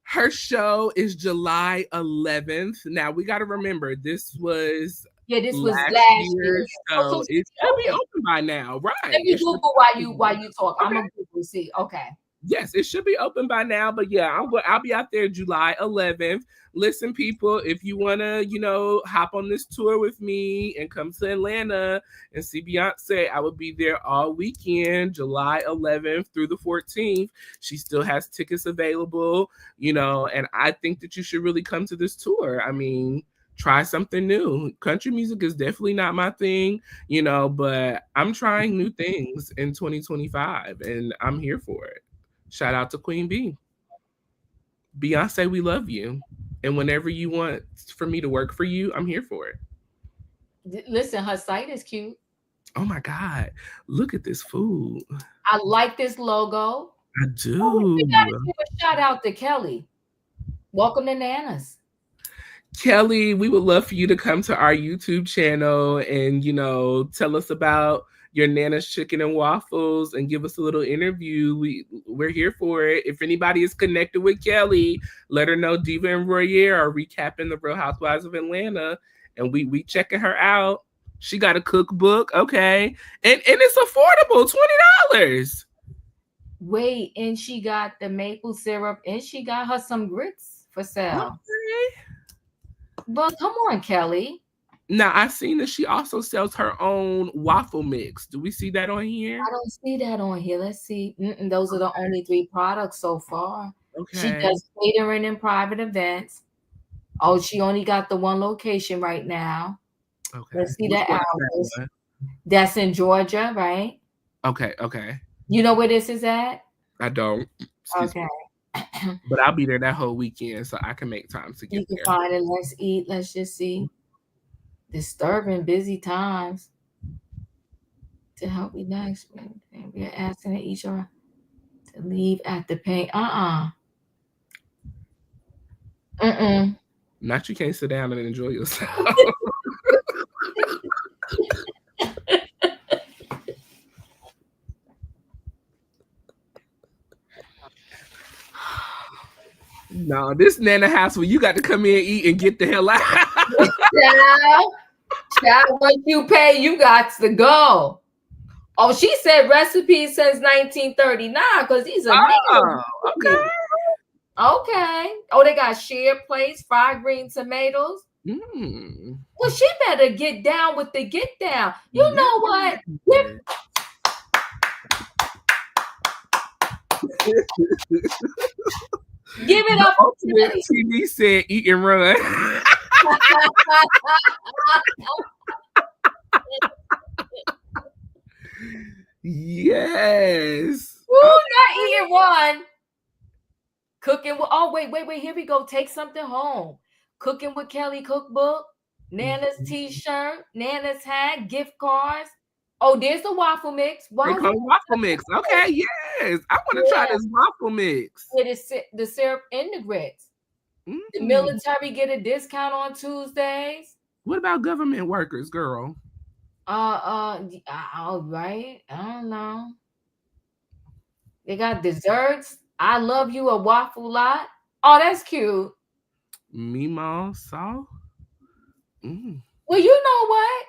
Her show is July 11th. Now, we got to remember, this was last year. So it should be open by now, right? Let me Google while you talk. Okay. I'm going to Google, see. Okay. Yes, it should be open by now, but yeah, I'll be out there July 11th. Listen, people, if you want to, hop on this tour with me and come to Atlanta and see Beyonce, I will be there all weekend, July 11th through the 14th. She still has tickets available, and I think that you should really come to this tour. I mean, try something new. Country music is definitely not my thing, but I'm trying new things in 2025 and I'm here for it. Shout out to Queen B. Beyonce, we love you. And whenever you want for me to work for you, I'm here for it. Listen, her site is cute. Oh my God. Look at this food. I like this logo. I do. We gotta give a shout out to Kelly. Welcome to Nana's. Kelly, we would love for you to come to our YouTube channel and, tell us about your Nana's Chicken and Waffles and give us a little interview. We're here for it. If anybody is connected with Kelly, let her know Diva and Royaire are recapping the Real Housewives of Atlanta, and we checking her out. She got a cookbook, okay, and it's affordable, $20. Wait, and she got the maple syrup, and she got her some grits for sale. Okay. But come on, Kelly. Now, I've seen that she also sells her own waffle mix. Do we see that on here? I don't see that on here. Let's see. Those are the only 3 products so far. Okay. She does catering and private events. Oh, she only got the 1 location right now. Okay. Let's see the hours. That's in Georgia, right? Okay. You know where this is at? I don't. Excuse me. But I'll be there that whole weekend, so I can make time to get there. You can find it. Let's eat. Let's just see. Disturbing busy times. To help relax, we are asking each other to leave at the paint. Not you can't sit down and enjoy yourself. No, this Nana house where you got to come in, eat, and get the hell out. Child, once you pay, you got to go. Oh, she said recipes since 1939 because these are Oh, okay. Okay. Oh, they got share plates, fried green tomatoes. Well, she better get down with the get down. You know what? Give it up. TV said eat and run. Yes. Woo, not eating one. Cooking with, oh, wait, here we go. Take something home. Cooking with Kelly cookbook, Nana's t-shirt, Nana's hat, gift cards. Oh, there's the waffle mix. Waffle mix. Okay, yes. I want to try this waffle mix. It is the syrup and the grits. The military get a discount on Tuesdays. What about government workers, girl? All right. I don't know. They got desserts. I love you a waffle lot. Oh, that's cute. Meemaw saw. Well, you know what?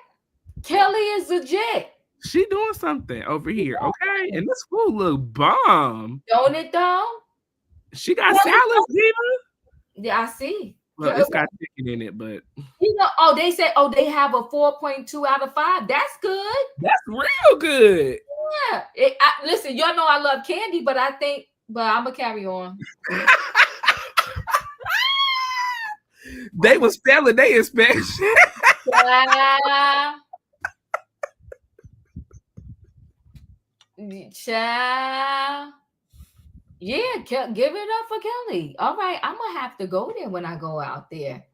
Kelly is legit. She doing something over here, okay? And this food look bomb. Don't it though? She got salads, Diva. Yeah, I see. Well, it's got chicken in it, but you know, they say, they have a 4.2 out of 5. That's good. That's real good. Yeah. Listen, y'all know I love candy, but I'm gonna carry on. They was failing their inspection. Child. Yeah, give it up for Kelly. All right, I'm gonna have to go there when I go out there.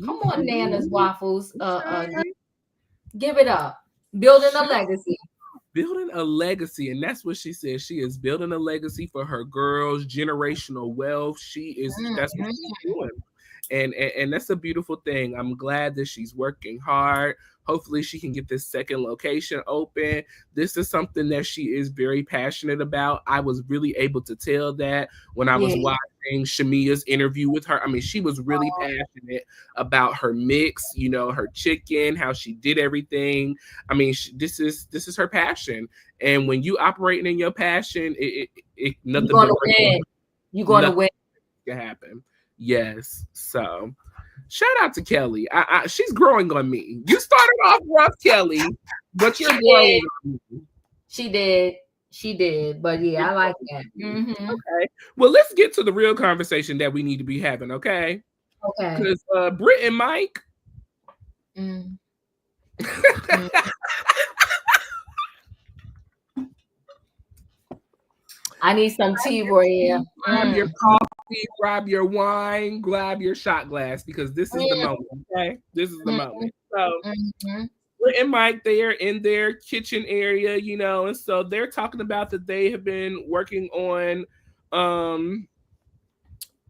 Come on, Nana's waffles. Give it up. Building a legacy. Building a legacy, and that's what she says. She is building a legacy for her girls, generational wealth. She is. That's what she's doing. And that's a beautiful thing. I'm glad that she's working hard. Hopefully she can get this second location open. This is something that she is very passionate about. I was really able to tell that when I was watching Shamea's interview with her. I mean, she was really passionate about her mix, her chicken, how she did everything. I mean, this is her passion. And when you operating in your passion, nothing you're gonna win. You're gonna win. Can happen. Yes. So shout out to Kelly. She's growing on me. You started off rough, Kelly, but you're growing on me. She did. But yeah, I like that. Okay. Well, let's get to the real conversation that we need to be having, okay? Okay. Because Brit and Mike. I need some tea, Royale. Grab your coffee, grab your wine, grab your shot glass, because this is the moment, okay? This is the moment. So, Brit and Mike, they are in their kitchen area, and so they're talking about that they have been working on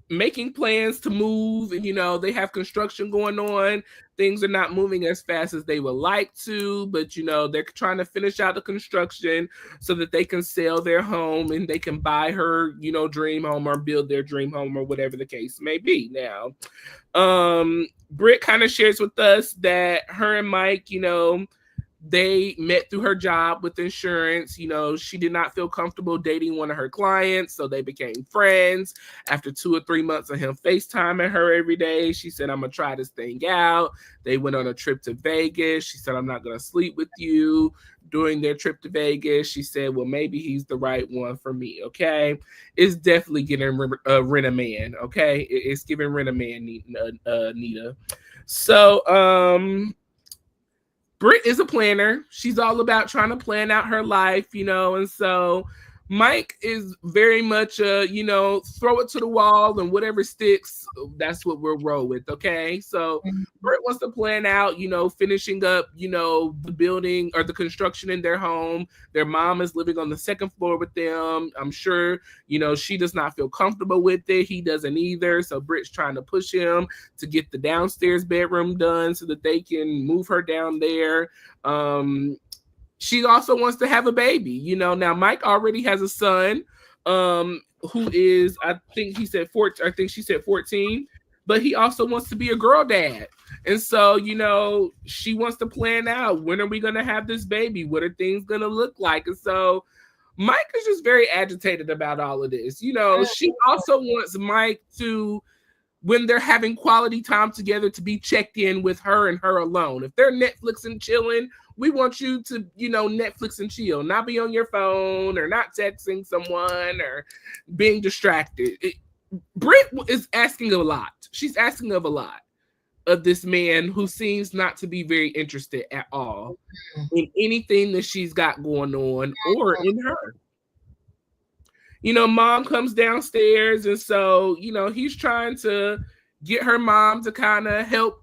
making plans to move, and they have construction going on. Things are not moving as fast as they would like to, but they're trying to finish out the construction so that they can sell their home and they can buy her dream home or build their dream home or whatever the case may be. Now Brit kind of shares with us that her and Mike, they met through her job with insurance. She did not feel comfortable dating one of her clients, so they became friends. After 2 or 3 months of him FaceTiming her every day, she said, I'm going to try this thing out. They went on a trip to Vegas. She said, I'm not going to sleep with you. During their trip to Vegas, she said, well, maybe he's the right one for me, okay? It's definitely getting rent a man, okay? It's giving rent a man, Nita. So, Brit is a planner. She's all about trying to plan out her life, and so Mike is very much, throw it to the wall and whatever sticks, that's what we'll roll with, okay? So Brit wants to plan out, finishing up, the building or the construction in their home. Their mom is living on the second floor with them. I'm sure, she does not feel comfortable with it. He doesn't either. So Brit's trying to push him to get the downstairs bedroom done so that they can move her down there. She also wants to have a baby, Now Mike already has a son, who is, I think she said 14. but he also wants to be a girl dad. And so, you know, she wants to plan out, when are we going to have this baby? What are things going to look like? And so Mike is just very agitated about all of this. You know, she also wants Mike to, when they're having quality time together, to be checked in with her and her alone. If they're Netflix and chilling, we want you to, you know, Netflix and chill, not be on your phone or not texting someone or being distracted. Brit is asking a lot. She's asking of a lot of this man who seems not to be very interested at all in anything that she's got going on or in her. You know, mom comes downstairs, and so, you know, he's trying to get her mom to kind of help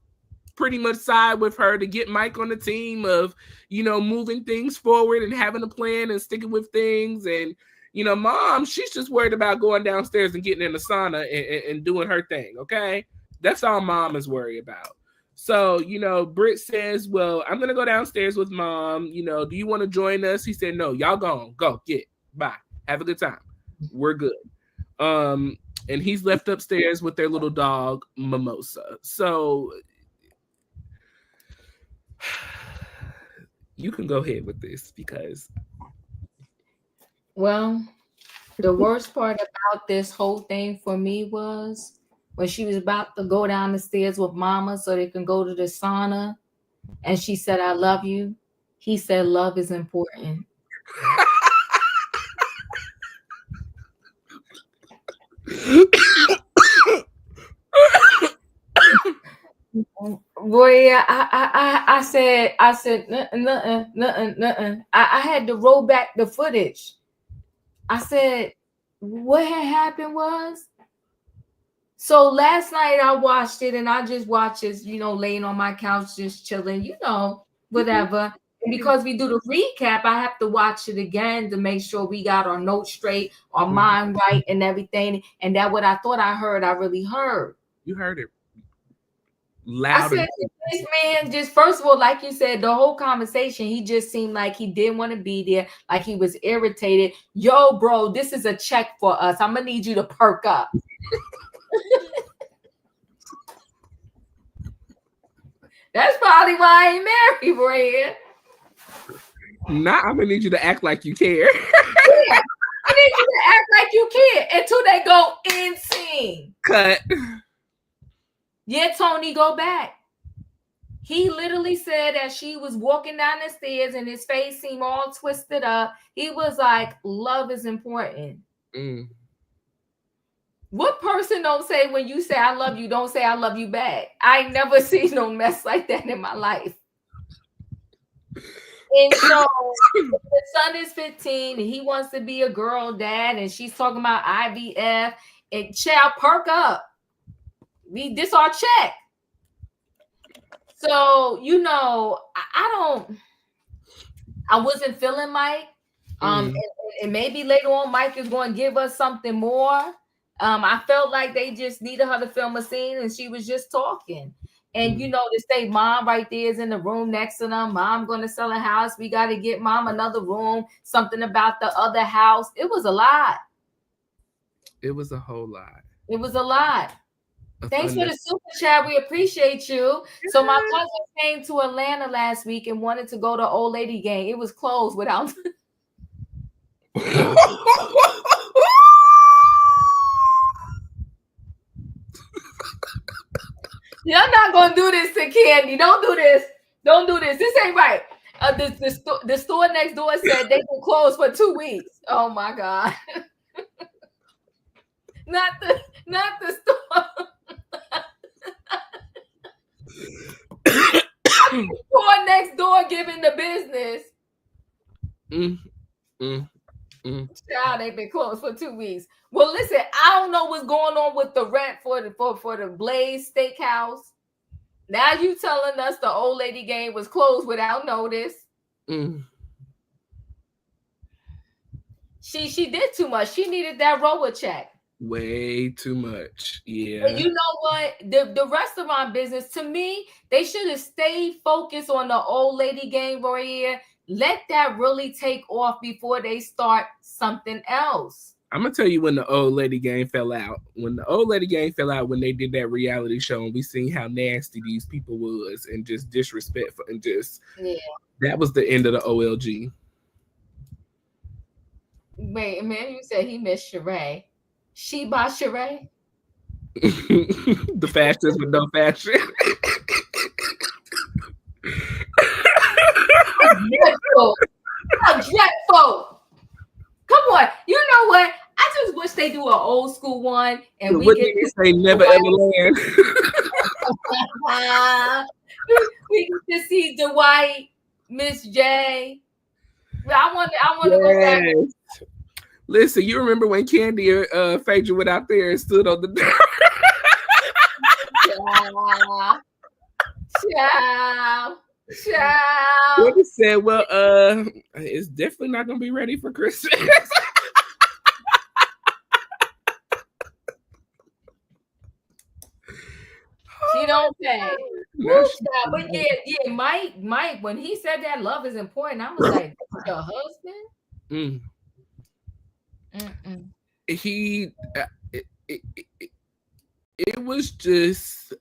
pretty much side with her to get Mike on the team of, you know, moving things forward and having a plan and sticking with things. And, you know, mom, she's just worried about going downstairs and getting in the sauna and doing her thing, okay? That's all mom is worried about. So, you know, Britt says, well, I'm going to go downstairs with mom. You know, do you want to join us? He said, no, y'all go, get, bye. Have a good time. We're good. And he's left upstairs with their little dog, Mimosa. So you can go ahead with this because. Well, the worst part about this whole thing for me was when she was about to go down the stairs with mama so they can go to the sauna, and she said, I love you. He said, love is important. Boy, yeah, I said, nothing. I had to roll back the footage. I said, what had happened was, so last night I watched it, and I just watched it, you know, laying on my couch, just chilling, you know, whatever. And because we do the recap, I have to watch it again to make sure we got our notes straight, our mind right, and everything. And that what I thought I heard, I really heard. You heard it loud. I said, this man just, first of all, like you said, the whole conversation, he just seemed like he didn't want to be there, like he was irritated. Yo, bro, this is a check for us. I'm gonna need you to perk up. That's probably why I ain't married, Brad. Nah, I'm gonna need you to act like you care. Yeah, I need you to act like you care until they go insane. Cut. Yeah, Tony, go back. He literally said as she was walking down the stairs and his face seemed all twisted up, he was like, love is important. What person don't say when you say I love you, don't say I love you back? I never seen no mess like that in my life. And so the son is 15 and he wants to be a girl dad, and she's talking about IVF. And child, perk up. This our check. So, you know, I wasn't feeling Mike. And maybe later on Mike is going to give us something more. I felt like they just needed her to film a scene and she was just talking. And, you know, to say mom right there is in the room next to them. Mom going to sell a house. We got to get mom another room. Something about the other house. It was a lot. It was a whole lot. It was a lot. Thanks for the super chat. We appreciate you. So my cousin came to Atlanta last week and wanted to go to Old Lady game. It was closed without. You're not gonna do this to Candy. Don't do this. Don't do this. This ain't right. The store next door said they will close for 2 weeks. Oh my God. Not the store. Store next door giving the business. Child, they've been closed for 2 weeks. Well, listen, I don't know what's going on with the rent for the Blaze Steakhouse. Now you telling us the Old Lady game was closed without notice. She did too much. She needed that roller check. Way too much. Yeah. And you know what? The restaurant business, to me, they should have stayed focused on the Old Lady game right here. Let that really take off before they start something else. I'm gonna tell you when the old lady gang fell out. When the old lady gang fell out, when they did that reality show, and we seen how nasty these people was, and just disrespectful, and just that was the end of the OLG. Wait, man, you said he missed Sheree. She bought Sheree? The fashions with no fashion. How dreadful. How dreadful. Come on. You know what? I just wish they do an old school one and we get to say never ever land. We get to see Dwight, Miss J. I want to go back. Listen, you remember when Candy Phaedra went out there and stood on the door? Ciao. They said, well, it's definitely not gonna be ready for Christmas. She don't pay. But yeah, Mike, when he said that love is important, I was like, your husband? He, it was just,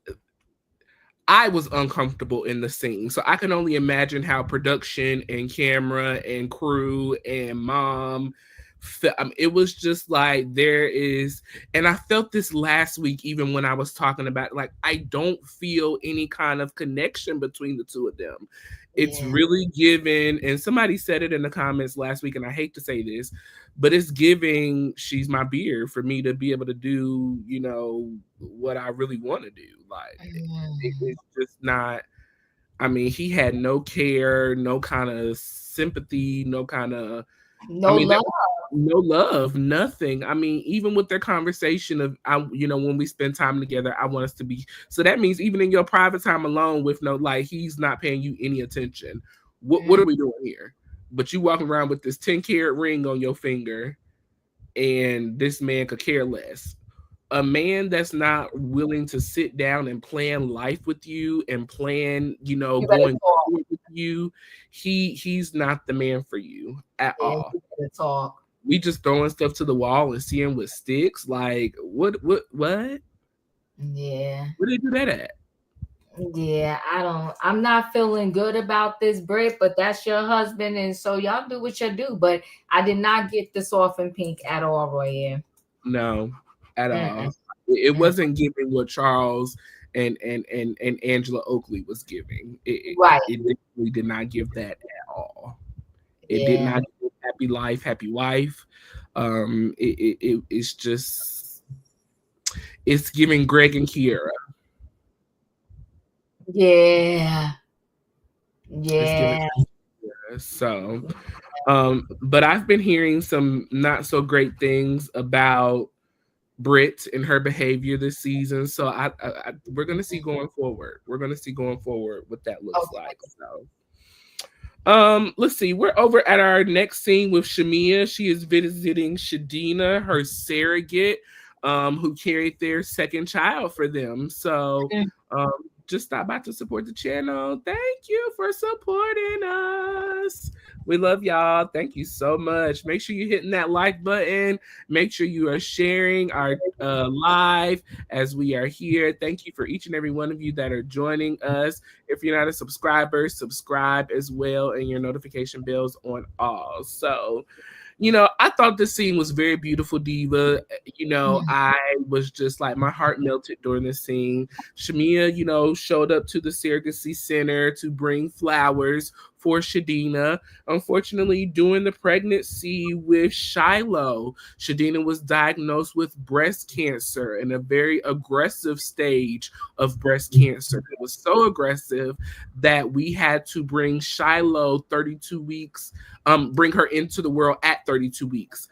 I was uncomfortable in the scene. So I can only imagine how production and camera and crew and mom, it was just like there is, and I felt this last week, even when I was talking about, like, I don't feel any kind of connection between the two of them. It's really giving, and somebody said it in the comments last week, and I hate to say this, but it's giving she's my beer for me to be able to do, you know, what I really want to do. Like, it's just not, I mean, he had no care, no kind of sympathy, no kind of, love. No love, nothing. I mean, even with their conversation of, you know, when we spend time together, I want us to be. So that means even in your private time alone, with no, like, he's not paying you any attention. What are we doing here? But you walking around with this 10-carat ring on your finger, and this man could care less. A man that's not willing to sit down and plan life with you and plan, you know, going forward with you, he's not the man for you at all. Talk. We just throwing stuff to the wall and seeing with sticks. Like, what? Yeah. Where they do that at? Yeah, I'm not feeling good about this, Brit, but that's your husband, and so y'all do what you do. But I did not get the soft and pink at all, Roy. No, at all. It wasn't giving what Charles and Angela Oakley was giving. It definitely did not give that at all. It did not give happy life, happy wife. It's just, it's giving Greg and Kiera. Yeah. So, but I've been hearing some not so great things about Brit and her behavior this season. So we're gonna see going forward. We're gonna see going forward what that looks like. So. Let's see. We're over at our next scene with Shamea. She is visiting Shadina, her surrogate, who carried their second child for them. So, just stop by to support the channel. Thank you for supporting us. We love y'all. Thank you so much. Make sure you're hitting that like button. Make sure you are sharing our live as we are here. Thank you for each and every one of you that are joining us. If you're not a subscriber, subscribe as well, and your notification bells on all. So, you know, I thought this scene was very beautiful, Diva. You know, I was just like, my heart melted during this scene. Shamea, you know, showed up to the surrogacy center to bring flowers for Shadina. Unfortunately, during the pregnancy with Shiloh, Shadina was diagnosed with breast cancer in a very aggressive stage of breast cancer. It was so aggressive that we had to bring Shiloh 32 weeks, bring her into the world at 32 weeks,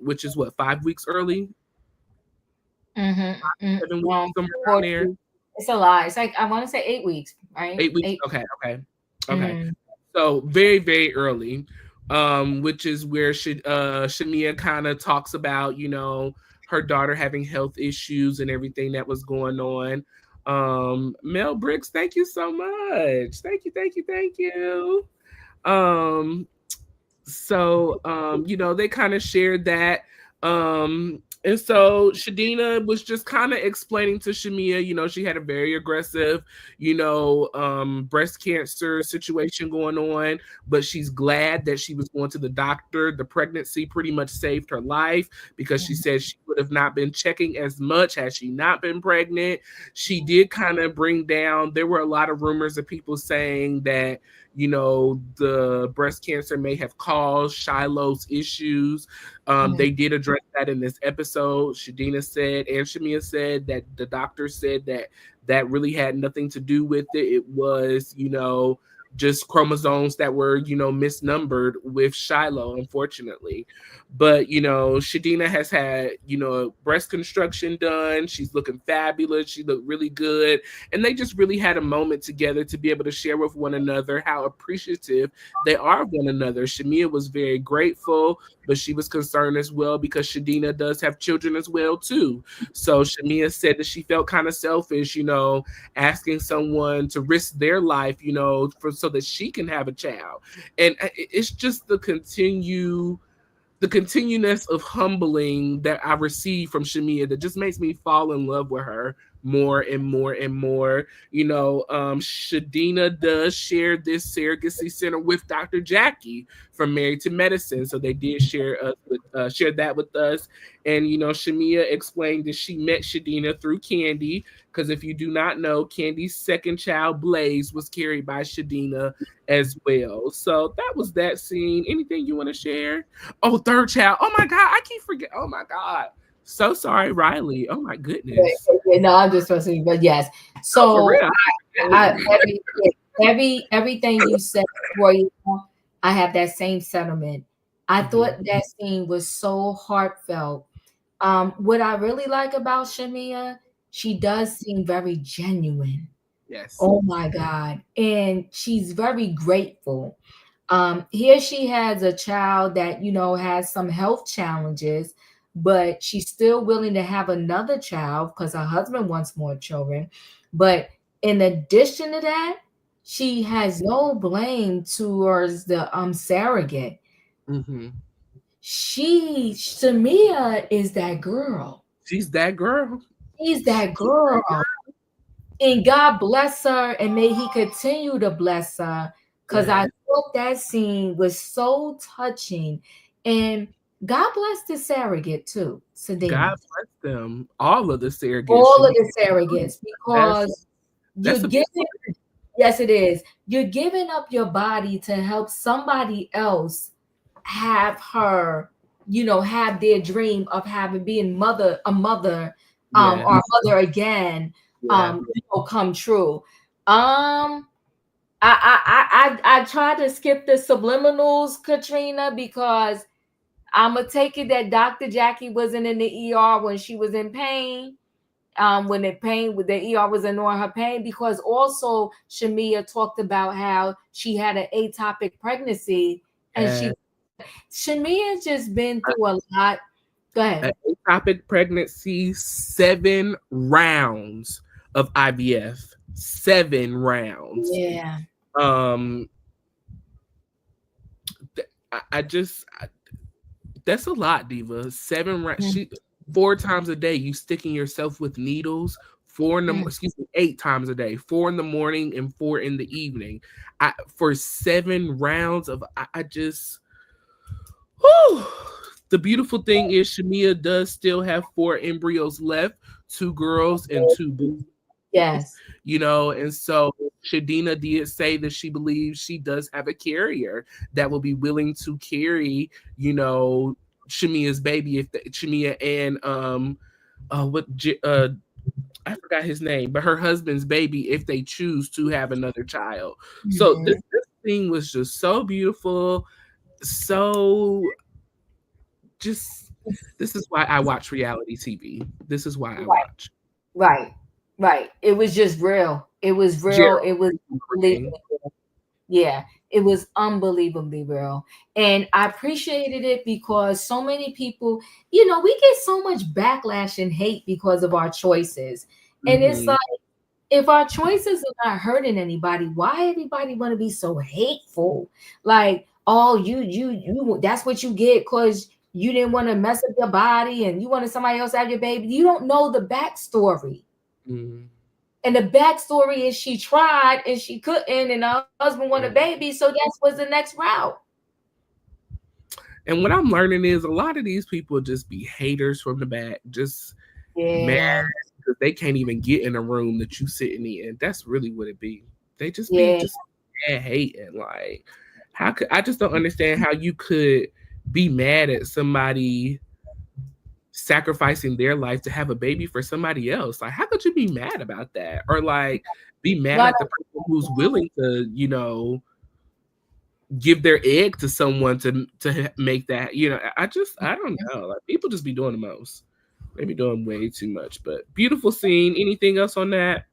which is what, 5 weeks early? 7 weeks, somewhere around there. It's a lie. It's like, I want to say 8 weeks, right? 8 weeks. Okay. So very, very early, which is where Shamea kind of talks about, you know, her daughter having health issues and everything that was going on. Mel Briggs, thank you so much. Thank you. So, you know, they kind of shared that. And so Shadina was just kind of explaining to Shamea, she had a very aggressive, breast cancer situation going on, but she's glad that she was going to the doctor. The pregnancy pretty much saved her life because she said she would have not been checking as much had she not been pregnant. She did kind of bring down, there were a lot of rumors of people saying that, the breast cancer may have caused Shiloh's issues. They did address that in this episode. Shadina said, and Shamea said that the doctor said that that really had nothing to do with it. It was, just chromosomes that were, misnumbered with Shiloh, unfortunately. But, Shadina has had, breast construction done. She's looking fabulous. She looked really good. And they just really had a moment together to be able to share with one another how appreciative they are of one another. Shamea was very grateful, but she was concerned as well because Shadina does have children as well too. So Shamea said that she felt kind of selfish, asking someone to risk their life, for so that she can have a child. And it's just the continuous of humbling that I receive from Shamea that just makes me fall in love with her more and more and more. Shadina does share this surrogacy center with Dr. Jackie from Married to Medicine, so they did share that with us. And Shamea explained that she met Shadina through Candy, because if you do not know, Candy's second child, Blaze, was carried by Shadina as well. So that was that scene. Anything you want to share? Oh, third child. Oh my God, I keep forgetting. Oh my God. So sorry, Riley. Oh my goodness. No, I'm just supposed but yes. No, for So real. everything you said, Roy, I have that same sentiment. I thought that scene was so heartfelt. What I really like about Shamea, she does seem very genuine. Yes. Oh my God. And she's very grateful. Here she has a child that, has some health challenges, but she's still willing to have another child because her husband wants more children. But in addition to that, she has no blame towards the surrogate. Mm-hmm. Shamea is that girl. She's that girl. She's that girl. And God bless her, and may He continue to bless her. Because I thought that scene was so touching. And God bless the surrogate too, Sadina. God bless them. All of the surrogates. All of the surrogates, because that's you're giving, yes, it is. You're giving up your body to help somebody else have her, have their dream of being a mother, or mother again, come true. I tried to skip the subliminals, Katrina, because I'm gonna take it that Dr. Jackie wasn't in the ER when she was in pain. When the ER was ignoring her pain, because also Shamea talked about how she had an atopic pregnancy, and Shamea's just been through a lot. Go ahead. An atopic pregnancy, 7 rounds of IVF. 7 rounds. Yeah. That's a lot, Diva. 7 rounds. 4 times a day, you sticking yourself with needles. 8 times a day, 4 in the morning and 4 in the evening. For 7 rounds of, The beautiful thing is Shamea does still have 4 embryos left, 2 girls and 2 boys. Yes. And so Shadina did say that she believes she does have a carrier that will be willing to carry, Shamea's baby, if Shamea and I forgot his name, but her husband's baby, if they choose to have another child. So this thing was just so beautiful. So this is why I watch reality TV. This is why I watch. Right. It was just real. It was real. It was unbelievable. Yeah, it was unbelievably real. And I appreciated it because so many people, we get so much backlash and hate because of our choices. And it's like, if our choices are not hurting anybody, why everybody want to be so hateful? Like, oh, you that's what you get because You didn't want to mess up your body and you wanted somebody else to have your baby. You don't know the backstory. Mm. And the backstory is she tried and she couldn't, and her husband wanted a baby, so that was the next route. And what I'm learning is a lot of these people just be haters from the back, just mad Yeah, because they can't even get in a room that you sitting in. That's really what it be. They just be yeah. just mad hating. Like, how could I just don't understand how you could be mad at somebody sacrificing their life to have a baby for somebody else? Like, how could you be mad about that? Or like be mad Not at the person who's willing to, give their egg to someone to make that. I don't know. Like people just be doing the most. They be doing way too much. But beautiful scene. Anything else on that?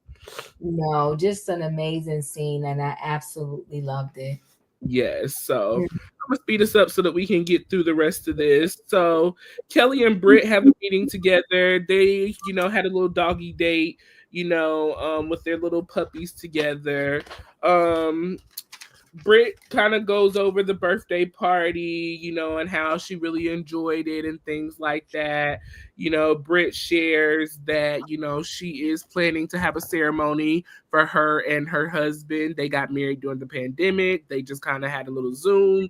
no, just an amazing scene, and I absolutely loved it. Yes. So I'm gonna speed us up so that we can get through the rest of this. So Kelly and Britt have a meeting together. They, had a little doggy date, with their little puppies together. Um, Britt kind of goes over the birthday party, and how she really enjoyed it and things like that. Britt shares that, she is planning to have a ceremony for her and her husband. They got married during the pandemic. They just kind of had a little Zoom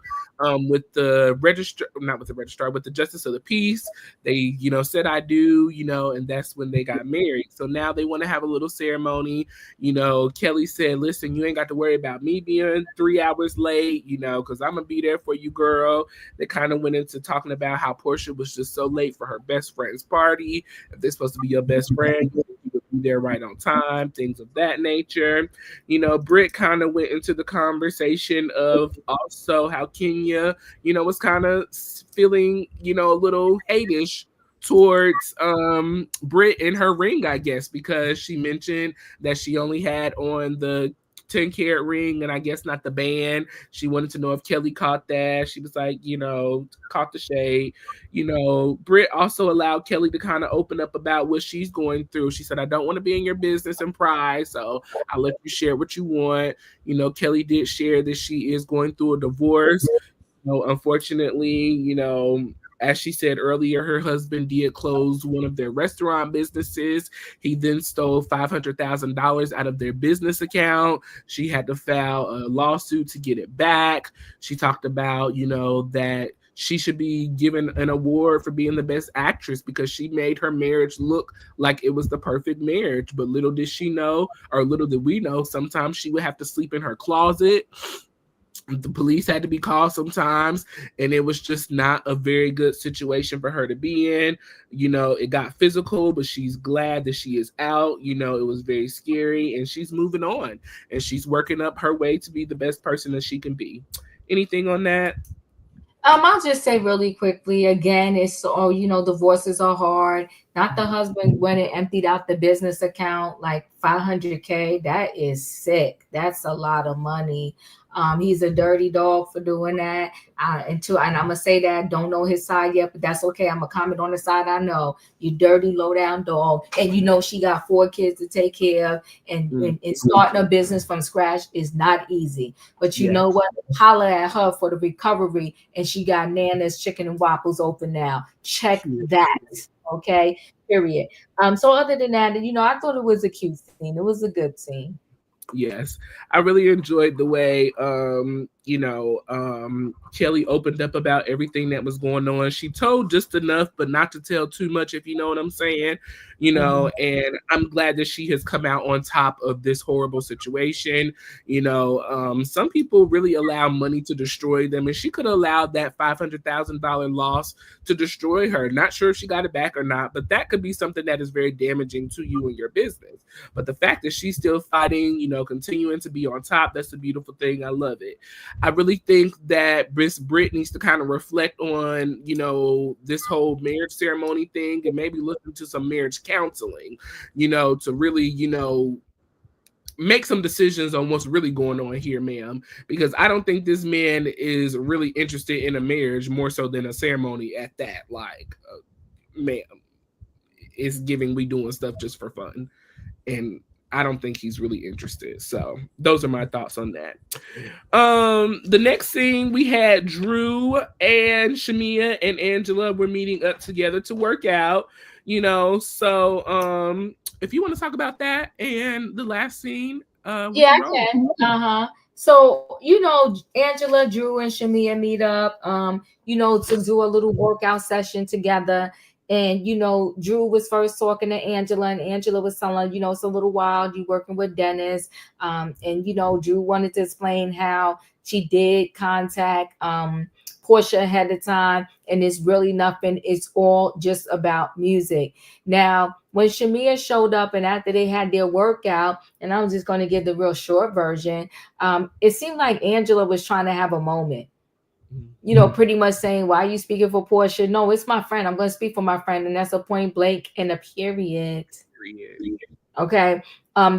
with the registrar, not with the registrar, with the justice of the peace. They, said I do, and that's when they got married. So now they want to have a little ceremony. Kelly said, listen, you ain't got to worry about me being 3 hours late, because I'm going to be there for you, girl. They kind of went into talking about how Porsha was just so late for her best friend's party. If they're supposed to be your best friend, you would be there right on time, things of that nature. Britt kind of went into the conversation of also how Kenya, was kind of feeling, a little hatish towards Britt and her ring, I guess, because she mentioned that she only had on the 10-carat ring and I guess not the band. She wanted to know if Kelly caught that. She was like, caught the shade. Britt also allowed Kelly to kind of open up about what she's going through. She said, I don't want to be in your business and pry, so I'll let you share what you want. Kelly did share that she is going through a divorce. Unfortunately, as she said earlier, her husband did close one of their restaurant businesses. He then stole $500,000 out of their business account. She had to file a lawsuit to get it back. She talked about, that she should be given an award for being the best actress because she made her marriage look like it was the perfect marriage. But little did she know, or little did we know, sometimes she would have to sleep in her closet. The police had to be called sometimes, and it was just not a very good situation for her to be in. It got physical, but she's glad that she is out. It was very scary, and she's moving on, and she's working up her way to be the best person that she can be. Anything on that? I'll just say really quickly again, divorces are hard. Not the husband went and emptied out the business account like 500K. That is sick. That's a lot of money. He's a dirty dog for doing that. And I'm gonna say that, don't know his side yet, but that's okay. I'm gonna comment on the side I know. You dirty low down dog, and she got 4 kids to take care of, and starting a business from scratch is not easy. But you know what? Holler at her for the recovery, and she got Nana's Chicken and Waffles open now. Check that. Okay. Period. So other than that, I thought it was a cute scene. It was a good scene. Yes, I really enjoyed the way Kelly opened up about everything that was going on. She told just enough, but not to tell too much, if you know what I'm saying. And I'm glad that she has come out on top of this horrible situation. Some people really allow money to destroy them, and she could have allowed that $500,000 loss to destroy her. Not sure if she got it back or not, but that could be something that is very damaging to you and your business. But the fact that she's still fighting, continuing to be on top, that's a beautiful thing. I love it. I really think that Britt needs to kind of reflect on, this whole marriage ceremony thing and maybe look into some marriage counseling, to really, make some decisions on what's really going on here, ma'am, because I don't think this man is really interested in a marriage more so than a ceremony at that. Like, ma'am, it's giving we doing stuff just for fun. And I don't think he's really interested. So those are my thoughts on that. The next scene we had Drew and Shamea and Angela were meeting up together to work out. So if you want to talk about that and the last scene, we Yeah, can I roll. can. So, Angela, Drew, and Shamia meet up, to do a little workout session together. And, Drew was first talking to Angela, and Angela was telling her, it's a little wild. You working with Dennis. And, Drew wanted to explain how she did contact Porsha ahead of time. And it's really nothing. It's all just about music. Now, when Shamia showed up and after they had their workout, and I was just going to give the real short version, it seemed like Angela was trying to have a moment. Pretty much saying, why are you speaking for Porsha? No, it's my friend. I'm going to speak for my friend. And that's a point blank and a period. Okay.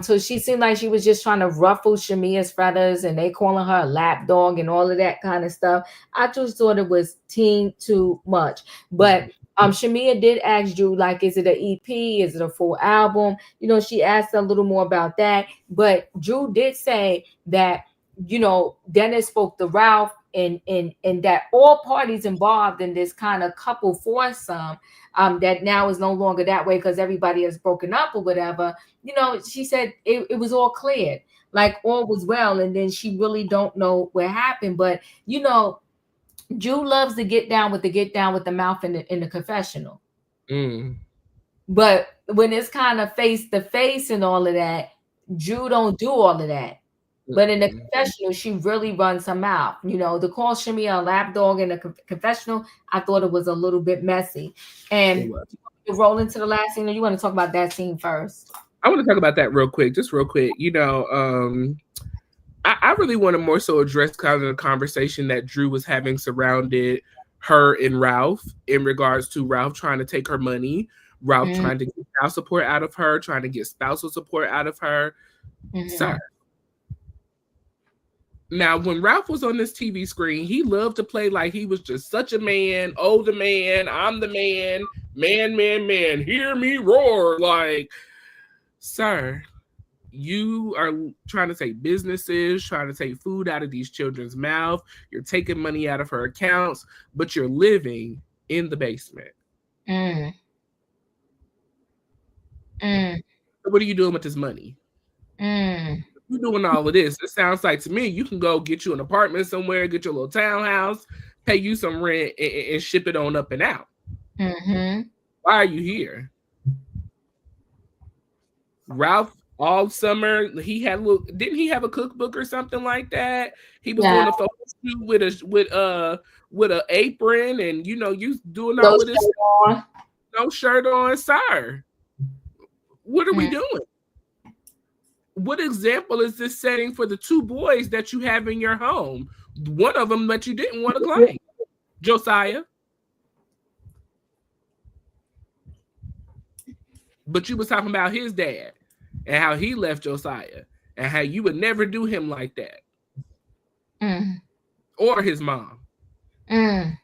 So she seemed like she was just trying to ruffle Shamia's feathers and they calling her a lap dog and all of that kind of stuff. I just thought it was too much. But Shamea did ask Drew, like, is it an EP? Is it a full album? She asked a little more about that. But Drew did say that, Dennis spoke to Ralph and that all parties involved in this kind of couple foursome, that now is no longer that way because everybody has broken up or whatever. She said it was all cleared, like all was well, and then she really don't know what happened. But Drew loves to get down with the mouth in the confessional. But when it's kind of face to face and all of that, Drew don't do all of that. But in the confessional, she really runs her mouth. To call Shamea a lapdog in the confessional, I thought it was a little bit messy. And you roll into the last scene, or you want to talk about that scene first? I want to talk about that real quick, just real quick. I really want to more so address kind of the conversation that Drew was having surrounded her and Ralph in regards to Ralph trying to take her money, Ralph trying to get child support out of her, trying to get spousal support out of her. Sir. Now, when Ralph was on this TV screen, he loved to play like he was just such a man, older man, I'm the man, hear me roar. Like, sir, you are trying to take businesses, trying to take food out of these children's mouth. You're taking money out of her accounts, but you're living in the basement. So what are you doing with this money? You're doing all of this. It sounds like to me, you can go get you an apartment somewhere, get your little townhouse, pay you some rent, and ship it on up and out. Why are you here? Ralph, all summer, didn't he have a cookbook or something like that? He was doing a photo shoot with an apron, and you doing all of this, no shirt on, sir. What are we doing? What example is this setting for the two boys that you have in your home? One of them that you didn't want to claim, Josiah. But you was talking about his dad and how he left Josiah and how you would never do him like that. Or his mom. I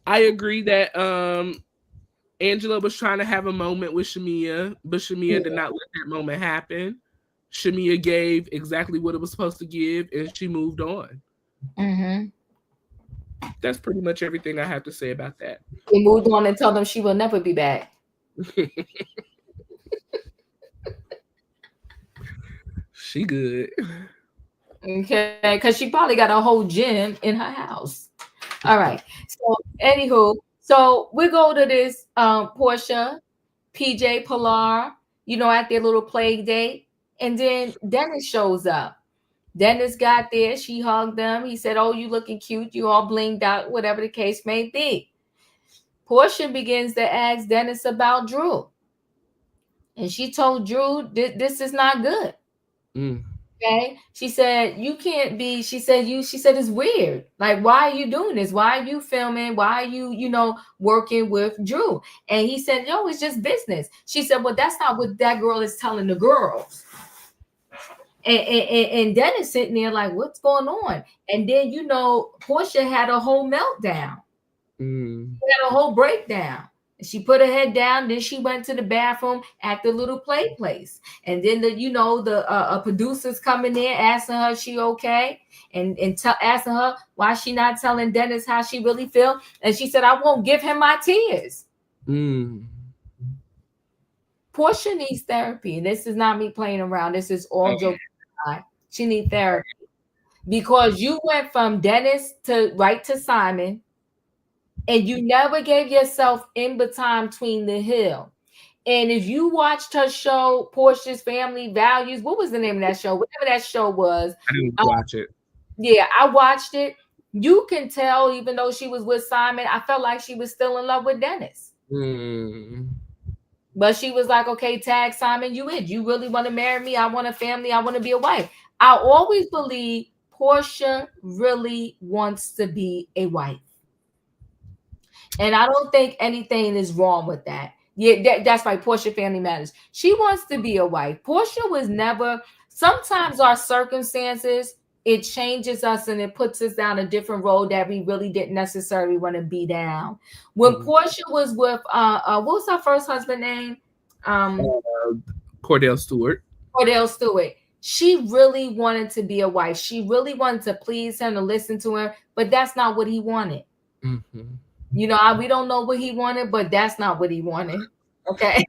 agree that Angela was trying to have a moment with Shamea, but Shamea did not let that moment happen. Shamea gave exactly what it was supposed to give, and she moved on. That's pretty much everything I have to say about that. She moved on and told them she will never be back. She good. Okay, because she probably got a whole gym in her house. All right. So, anywho, so we go to this Porsha, PJ Pilar, at their little play date. And then Dennis shows up. Dennis got there. She hugged them. He said, oh, you looking cute. You all blinged out, whatever the case may be. Porsha begins to ask Dennis about Drew. And she told Drew, this is not good. Okay. She said, you can't be, she said, it's weird. Like, why are you doing this? Why are you filming? Why are you, working with Drew? And he said, yo, it's just business. She said, well, that's not what that girl is telling the girls. And Dennis sitting there like, what's going on? And then, Porsha had a whole meltdown. She had a whole breakdown. She put her head down. Then she went to the bathroom at the little play place. And then the producers coming in asking her she okay, and asking her why she not telling Dennis how she really feel. And she said, I won't give him my tears. Porsha needs therapy. And this is not me playing around. This is all joking aside. She needs therapy because you went from Dennis to Simon, and you never gave yourself in between the hill. And if you watched her show, Porsha's Family Values, what was the name of that show? Whatever that show was. I didn't watch it. Yeah, I watched it. You can tell, even though she was with Simon, I felt like she was still in love with Dennis. But she was like, okay, tag Simon, you in. You really want to marry me? I want a family. I want to be a wife. I always believe Porsha really wants to be a wife. And I don't think anything is wrong with that. Yeah, that's right. Porsha Family Matters. She wants to be a wife. Porsha was never, sometimes our circumstances, it changes us and it puts us down a different road that we really didn't necessarily want to be down. When Porsha was with what was her first husband name? Cordell Stewart. Cordell Stewart. She really wanted to be a wife. She really wanted to please him, to listen to him, but that's not what he wanted. You know, we don't know what he wanted, but that's not what he wanted. Okay.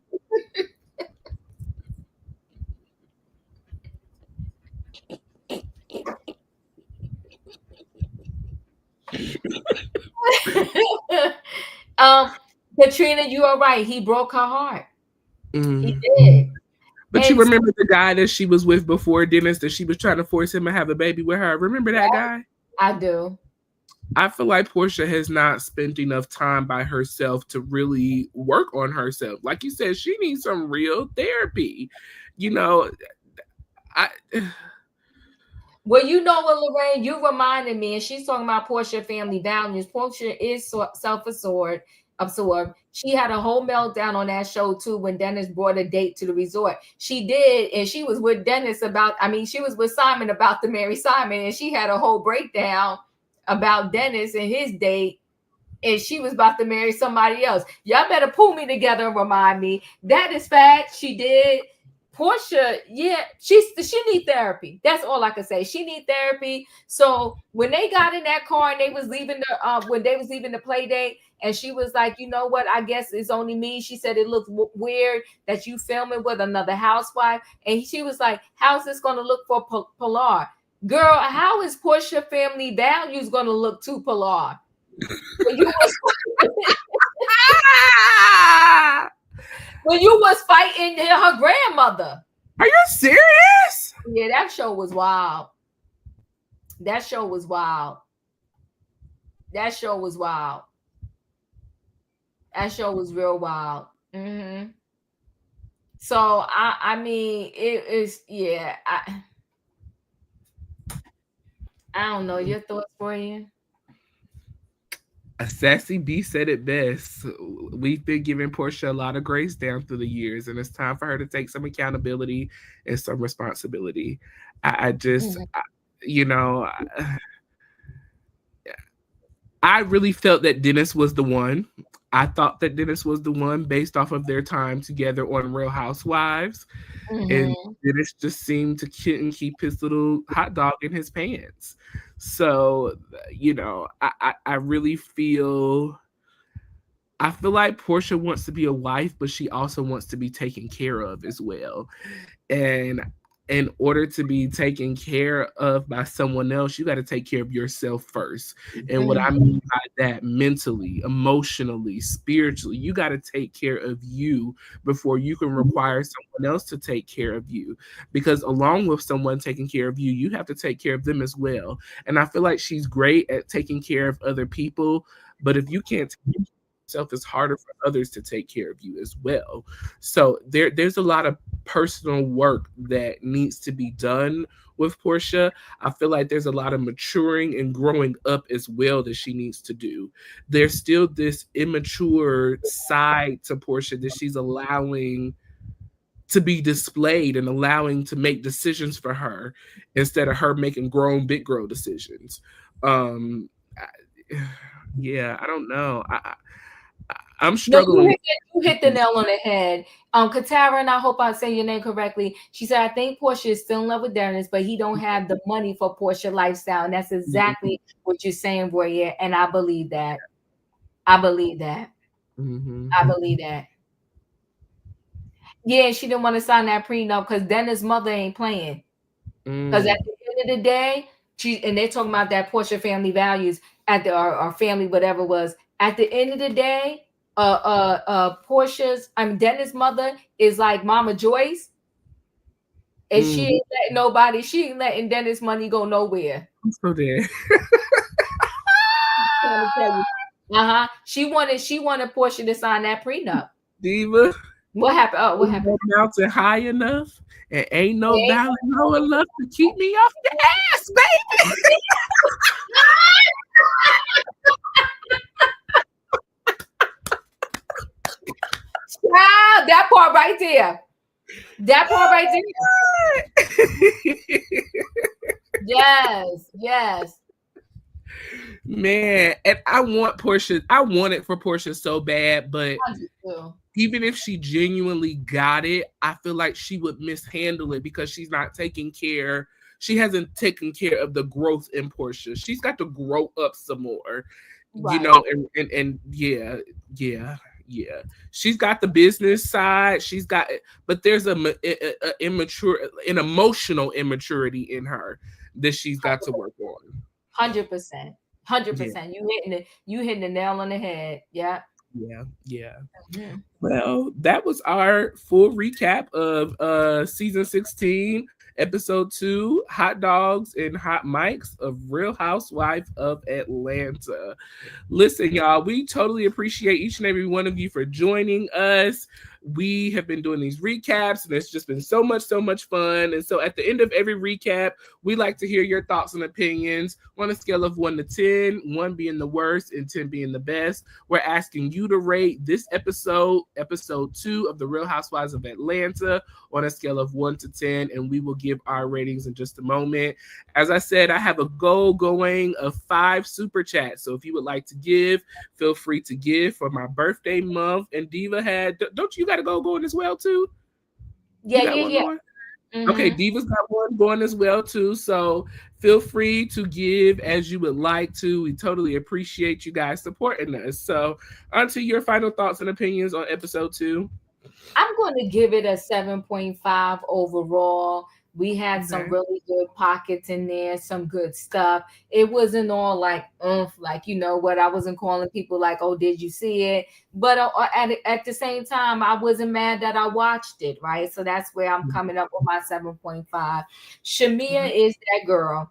Katrina, you are right. He broke her heart. He did. But you remember the guy that she was with before Dennis, that she was trying to force him to have a baby with her? Remember that guy? I do. I feel like Porsha has not spent enough time by herself to really work on herself. Like you said, she needs some real therapy. You know, Well, you know what, Lorraine, you reminded me, and she's talking about Porsha Family Values. Porsha is self-absorbed. She had a whole meltdown on that show too when Dennis brought a date to the resort. She did, and she was with Dennis she was with Simon about to marry Simon, and she had a whole breakdown about Dennis and his date, and she was about to marry somebody else. Y'all better pull me together and remind me. That is fact. She did. Porsha, yeah, she need therapy. That's all I can say. She need therapy. So when they got in that car and they was leaving the play date, and she was like, you know what? I guess it's only me. She said it looks weird that you filming with another housewife, and she was like, how's this going to look for Pilar? Girl, how is Porsha Family Values going to look to Pilar? When you was fighting her grandmother. Are you serious? Yeah, that show was wild. That show was wild. That show was wild. That show was real wild. So I mean, it is, yeah. I don't know. Your thoughts, Brian? A Sassy B said it best. We've been giving Porsha a lot of grace down through the years, and it's time for her to take some accountability and some responsibility. I really felt that Dennis was the one. I thought that Dennis was the one based off of their time together on Real Housewives. And Dennis just seemed to couldn't keep his little hot dog in his pants. So, I really feel like Porsha wants to be a wife, but she also wants to be taken care of as well. And in order to be taken care of by someone else, you got to take care of yourself first. And what I mean by that, mentally, emotionally, spiritually, you got to take care of you before you can require someone else to take care of you. Because along with someone taking care of you, you have to take care of them as well. And I feel like she's great at taking care of other people, but if you can't take care of yourself, it's harder for others to take care of you as well. So there's a lot of personal work that needs to be done with Porsha. I feel like there's a lot of maturing and growing up as well that she needs to do. There's still this immature side to Porsha that she's allowing to be displayed and allowing to make decisions for her instead of her making grown big girl decisions. I don't know. I'm No, struggling. you hit the nail on the head. Katara, and I hope I say your name correctly. She said, I think Porsha is still in love with Dennis, but he don't have the money for Porsha lifestyle. And that's exactly what you're saying, Royer. And I believe that. I believe that. Mm-hmm. I believe that. Yeah, she didn't want to sign that prenup because Dennis' mother ain't playing. Because at Mm. the end of the day, and they're talking about that Porsche family values at the our family, whatever was. At the end of the day, Portia's, I mean Dennis' mother is like Mama Joyce, and she Mm. ain't letting nobody, she ain't letting Dennis money go nowhere. I'm so dead. I'm trying to tell you. Uh-huh. She wanted Portia to sign that prenup. Diva, What happened? Oh, what ain't happened? no mountain high enough and ain't no Ain't valley low enough to keep me off your ass, baby. Child, that part right there. That part right there. Yes, yes. Man, and I want Porsha. I want it for Porsha so bad, but I do too. even if she genuinely got it, I feel like she would mishandle it because she's not taking care. She hasn't taken care of the growth in Porsha. She's got to grow up some more, you Right. know. And yeah, yeah, yeah. She's got the business side. She's got, but there's a immature, an emotional immaturity in her that she's got to work on. 100%. Yeah, 100%. You hitting the nail on the head. Yeah. yeah, yeah. Mhm. Well, that was our full recap of season 16, episode 2, Hot Dogs and Hot Mics of Real Housewife of Atlanta. Listen, y'all, we totally appreciate each and every one of you for joining us. We have been doing these recaps, and it's just been so much fun. And so at the end of every recap, we like to hear your thoughts and opinions on a scale of 1 to 10, 1 being the worst and 10 being the best. We're asking you to rate this episode 2 of The Real Housewives of Atlanta, on a scale of 1 to 10, and we will give our ratings in just a moment. As I said, I have a goal going of 5 super chats. So if you would like to give, feel free to give for my birthday month. And Diva don't you got a goal going as well too? You Yeah, got yeah, one yeah. going? Okay, Mm-hmm. Diva's got one going as well too. So feel free to give as you would like to. We totally appreciate you guys supporting us. So on to your final thoughts and opinions on episode 2. I'm going to give it a 7.5 overall. We had some Okay. really good pockets in there, some good stuff. It wasn't all like, like, you know what? I wasn't calling people like, oh, did you see it? But at the same time, I wasn't mad that I watched it, right? So that's where I'm coming up with my 7.5. Shamea is that girl.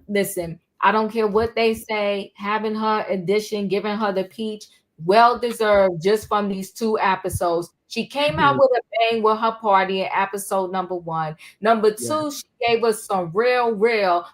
Listen, I don't care what they say, having her edition, giving her the peach, well deserved just from these 2 episodes. She came out Mhm. with a bang with her party in episode number 1. Number Yeah. 2, she gave us some real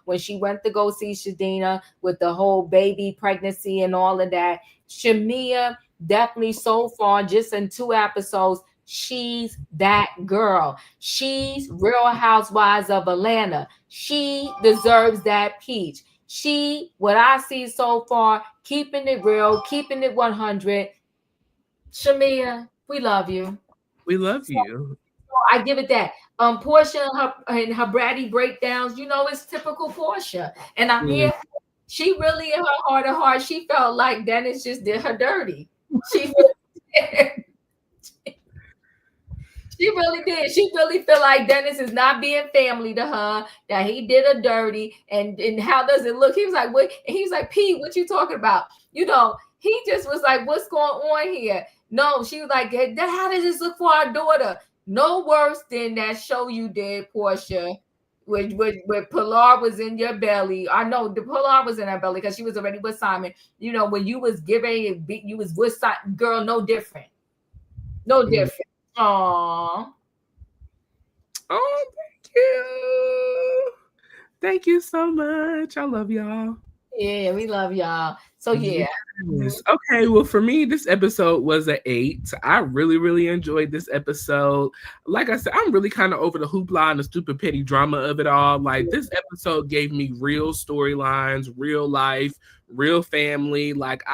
when she went to go see Shadina with the whole baby pregnancy and all of that. Shamea definitely so far, just in 2 episodes, she's that girl. She's Real Housewives of Atlanta. She deserves that peach. She, what I see so far, keeping it real, keeping it 100. Shamea, we love you. We love So you. I give it that. Portia and her bratty breakdowns, you know, it's typical Portia. And I'm Mm. here. She really, in her heart of heart, she felt like Dennis just did her dirty. She really did. She really did. She really feel like Dennis is not being family to her, that he did her dirty. And how does it look? He was like, what? And he was like, P, what you talking about? You know, he just was like, what's going on here? No, she was like, hey, how does this look for our daughter? No worse than that show you did, Portia. When Pilar was in your belly. I know the Pilar was in her belly because she was already with Simon. You know, when you was giving, you was with Simon, girl, no different. No Mm. different. Aww. Oh, thank you. Thank you so much. I love y'all. Yeah, we love y'all. So yeah. Mhm. Yes. Okay. Well, for me, this episode was an 8. I really enjoyed this episode. Like I said, I'm really kind of over the hoopla and the stupid petty drama of it all. Like, this episode gave me real storylines, real life, real family. Like,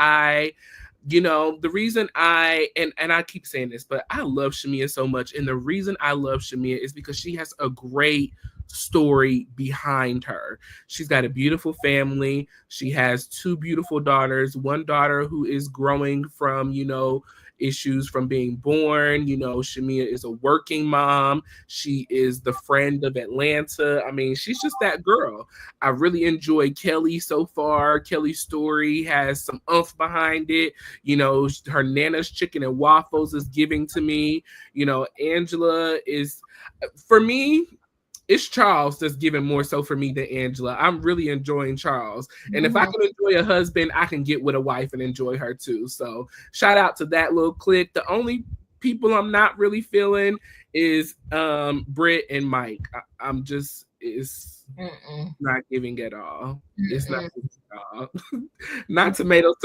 You know, the reason and I keep saying this, but I love Shamea so much. And the reason I love Shamea is because she has a great story behind her. She's got a beautiful family. She has two beautiful daughters, one daughter who is growing from, you know, issues from being born. You know, Shamea is a working mom. She is the friend of Atlanta. I mean, she's just that girl. I really enjoy Kelly so far. Kelly's story has some oomph behind it. You know, her Nana's chicken and waffles is giving to me. You know, Angela is, for me, it's Charles that's giving more so for me than Angela. I'm really enjoying Charles. And if I can enjoy a husband, I can get with a wife and enjoy her too. So shout out to that little clique. The only people I'm not really feeling is Brit and Mike. I'm just, it's not giving at all. It's not giving at all. Not tomatoes.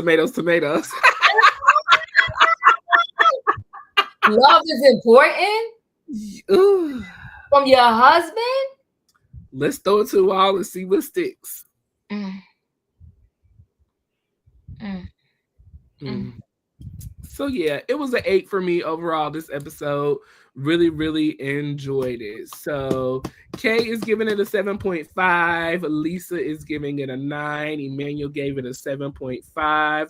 Love is important from your husband. Let's throw it to the wall and see what sticks. So yeah, it was an 8 for me overall this episode. Really, really enjoyed it. So Kay is giving it a 7.5. Lisa is giving it a 9. Emmanuel gave it a 7.5.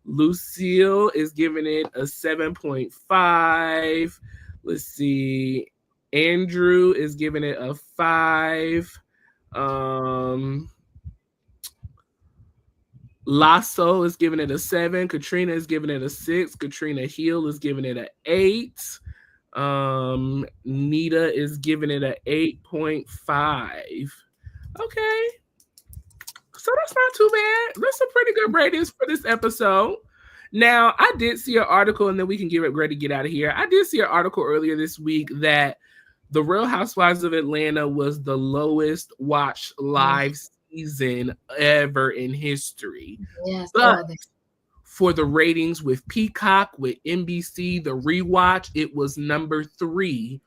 Lucille is giving it a 7.5. Let's see. Andrew is giving it a 5. Lasso is giving it a 7. Katrina is giving it a 6. Katrina Hill is giving it an 8. Nita is giving it an 8.5. Okay. So that's not too bad. That's a pretty good ratings for this episode. Now, I did see an article, and then we can get ready to get out of here. I did see an article earlier this week that The Real Housewives of Atlanta was the lowest watched live season ever in history. Yes, but for the ratings with Peacock, with NBC, the rewatch, it was number 3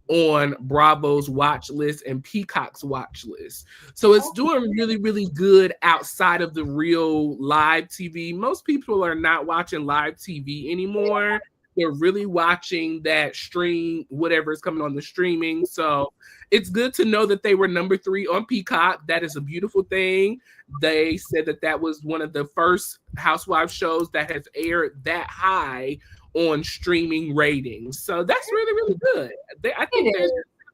on Bravo's watch list and Peacock's watch list. So it's doing really, really good outside of the real live TV. Most people are not watching live TV anymore. They're really watching that stream, whatever is coming on the streaming. So it's good to know that they were number 3 on Peacock. That is a beautiful thing. They said that that was one of the first Housewives shows that has aired that high on streaming ratings. So that's really, really good. I think that's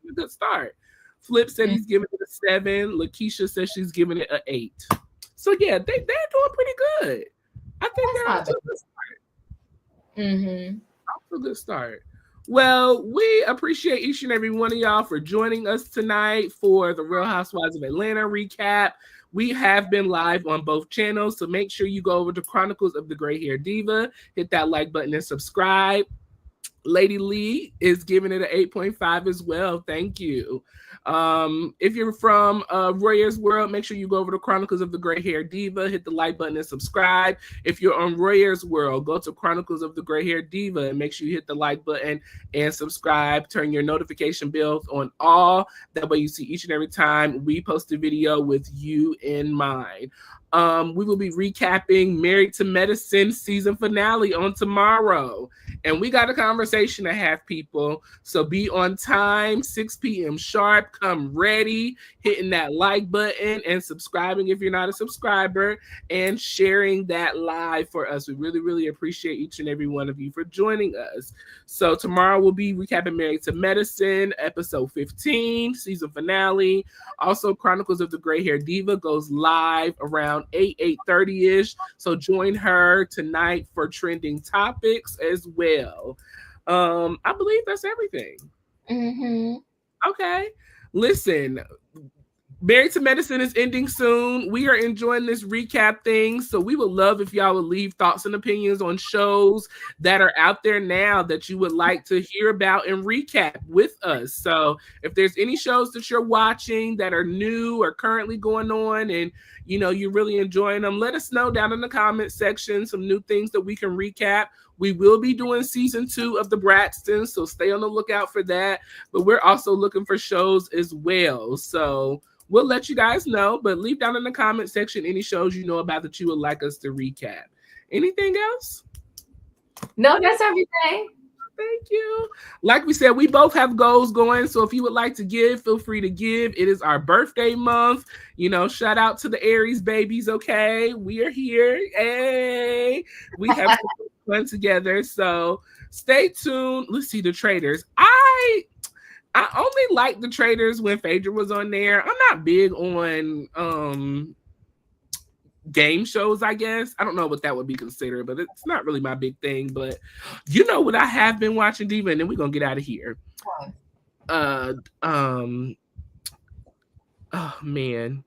a good start. Flip said he's giving it a 7. Lakeisha says she's giving it an 8. So yeah, they're doing pretty good. I think they're off to a good start. Off to a good start. Well, we appreciate each and every one of y'all for joining us tonight for the Real Housewives of Atlanta recap. We have been live on both channels, so make sure you go over to Chronicles of the Gray Hair Diva, hit that like button and subscribe. Lady Lee is giving it an 8.5 as well. Thank you. If you're from Royaire's World, make sure you go over to Chronicles of the Gray Hair Diva, hit the like button and subscribe. If you're on Royaire's World, go to Chronicles of the Gray Hair Diva and make sure you hit the like button and subscribe. Turn your notification bells on all. That way you see each and every time we post a video with you in mind. We will be recapping Married to Medicine season finale on tomorrow. And we got a conversation to have, people. So be on time, 6 p.m. sharp. Come ready, hitting that like button and subscribing if you're not a subscriber and sharing that live for us. We really, really appreciate each and every one of you for joining us. So tomorrow we'll be recapping Married to Medicine, episode 15, season finale. Also, Chronicles of the Gray Hair Diva goes live around 8:30-ish. So join her tonight for trending topics as well. I believe that's everything. Okay. Listen, Married to Medicine is ending soon. We are enjoying this recap thing. So we would love if y'all would leave thoughts and opinions on shows that are out there now that you would like to hear about and recap with us. So if there's any shows that you're watching that are new or currently going on and you know you're really enjoying them, let us know down in the comment section some new things that we can recap. We will be doing season 2 of the Braxtons, so stay on the lookout for that. But we're also looking for shows as well. So we'll let you guys know, but leave down in the comment section any shows you know about that you would like us to recap. Anything else? No, that's everything. Thank you. Like we said, we both have goals going. So if you would like to give, feel free to give. It is our birthday month. Shout out to the Aries babies. Okay. We are here. Hey. We have some fun together. So stay tuned. Let's see the traders. I only like the traders when Phaedra was on there. I'm not big on game shows, I guess. I don't know what that would be considered, but it's not really my big thing. But you know what I have been watching, Diva, and then we're gonna get out of here. Oh man.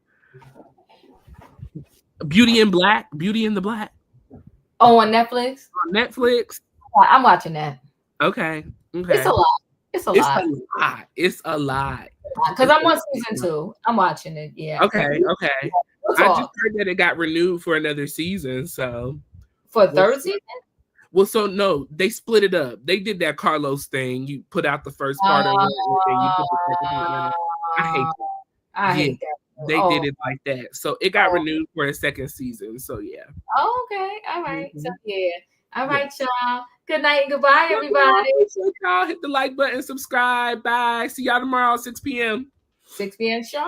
Beauty in the Black. Oh, on Netflix? On Netflix. I'm watching that. Okay. It's a lot. It's a lot. It's a lot. Because I'm on season 2. I'm watching it. Yeah. Okay. I just heard that it got renewed for another season. So for third season? Well, so no, they split it up. They did that Carlos thing. You put out the first part of it, and then you put the second part in. I hate that. They did it like that. So it got renewed for a second season. So yeah. Oh, okay. All right. So yeah. All right, y'all. Good night and goodbye, everybody. Y'all hit the like button, subscribe. Bye. See y'all tomorrow, 6 p.m. 6 p.m. sharp.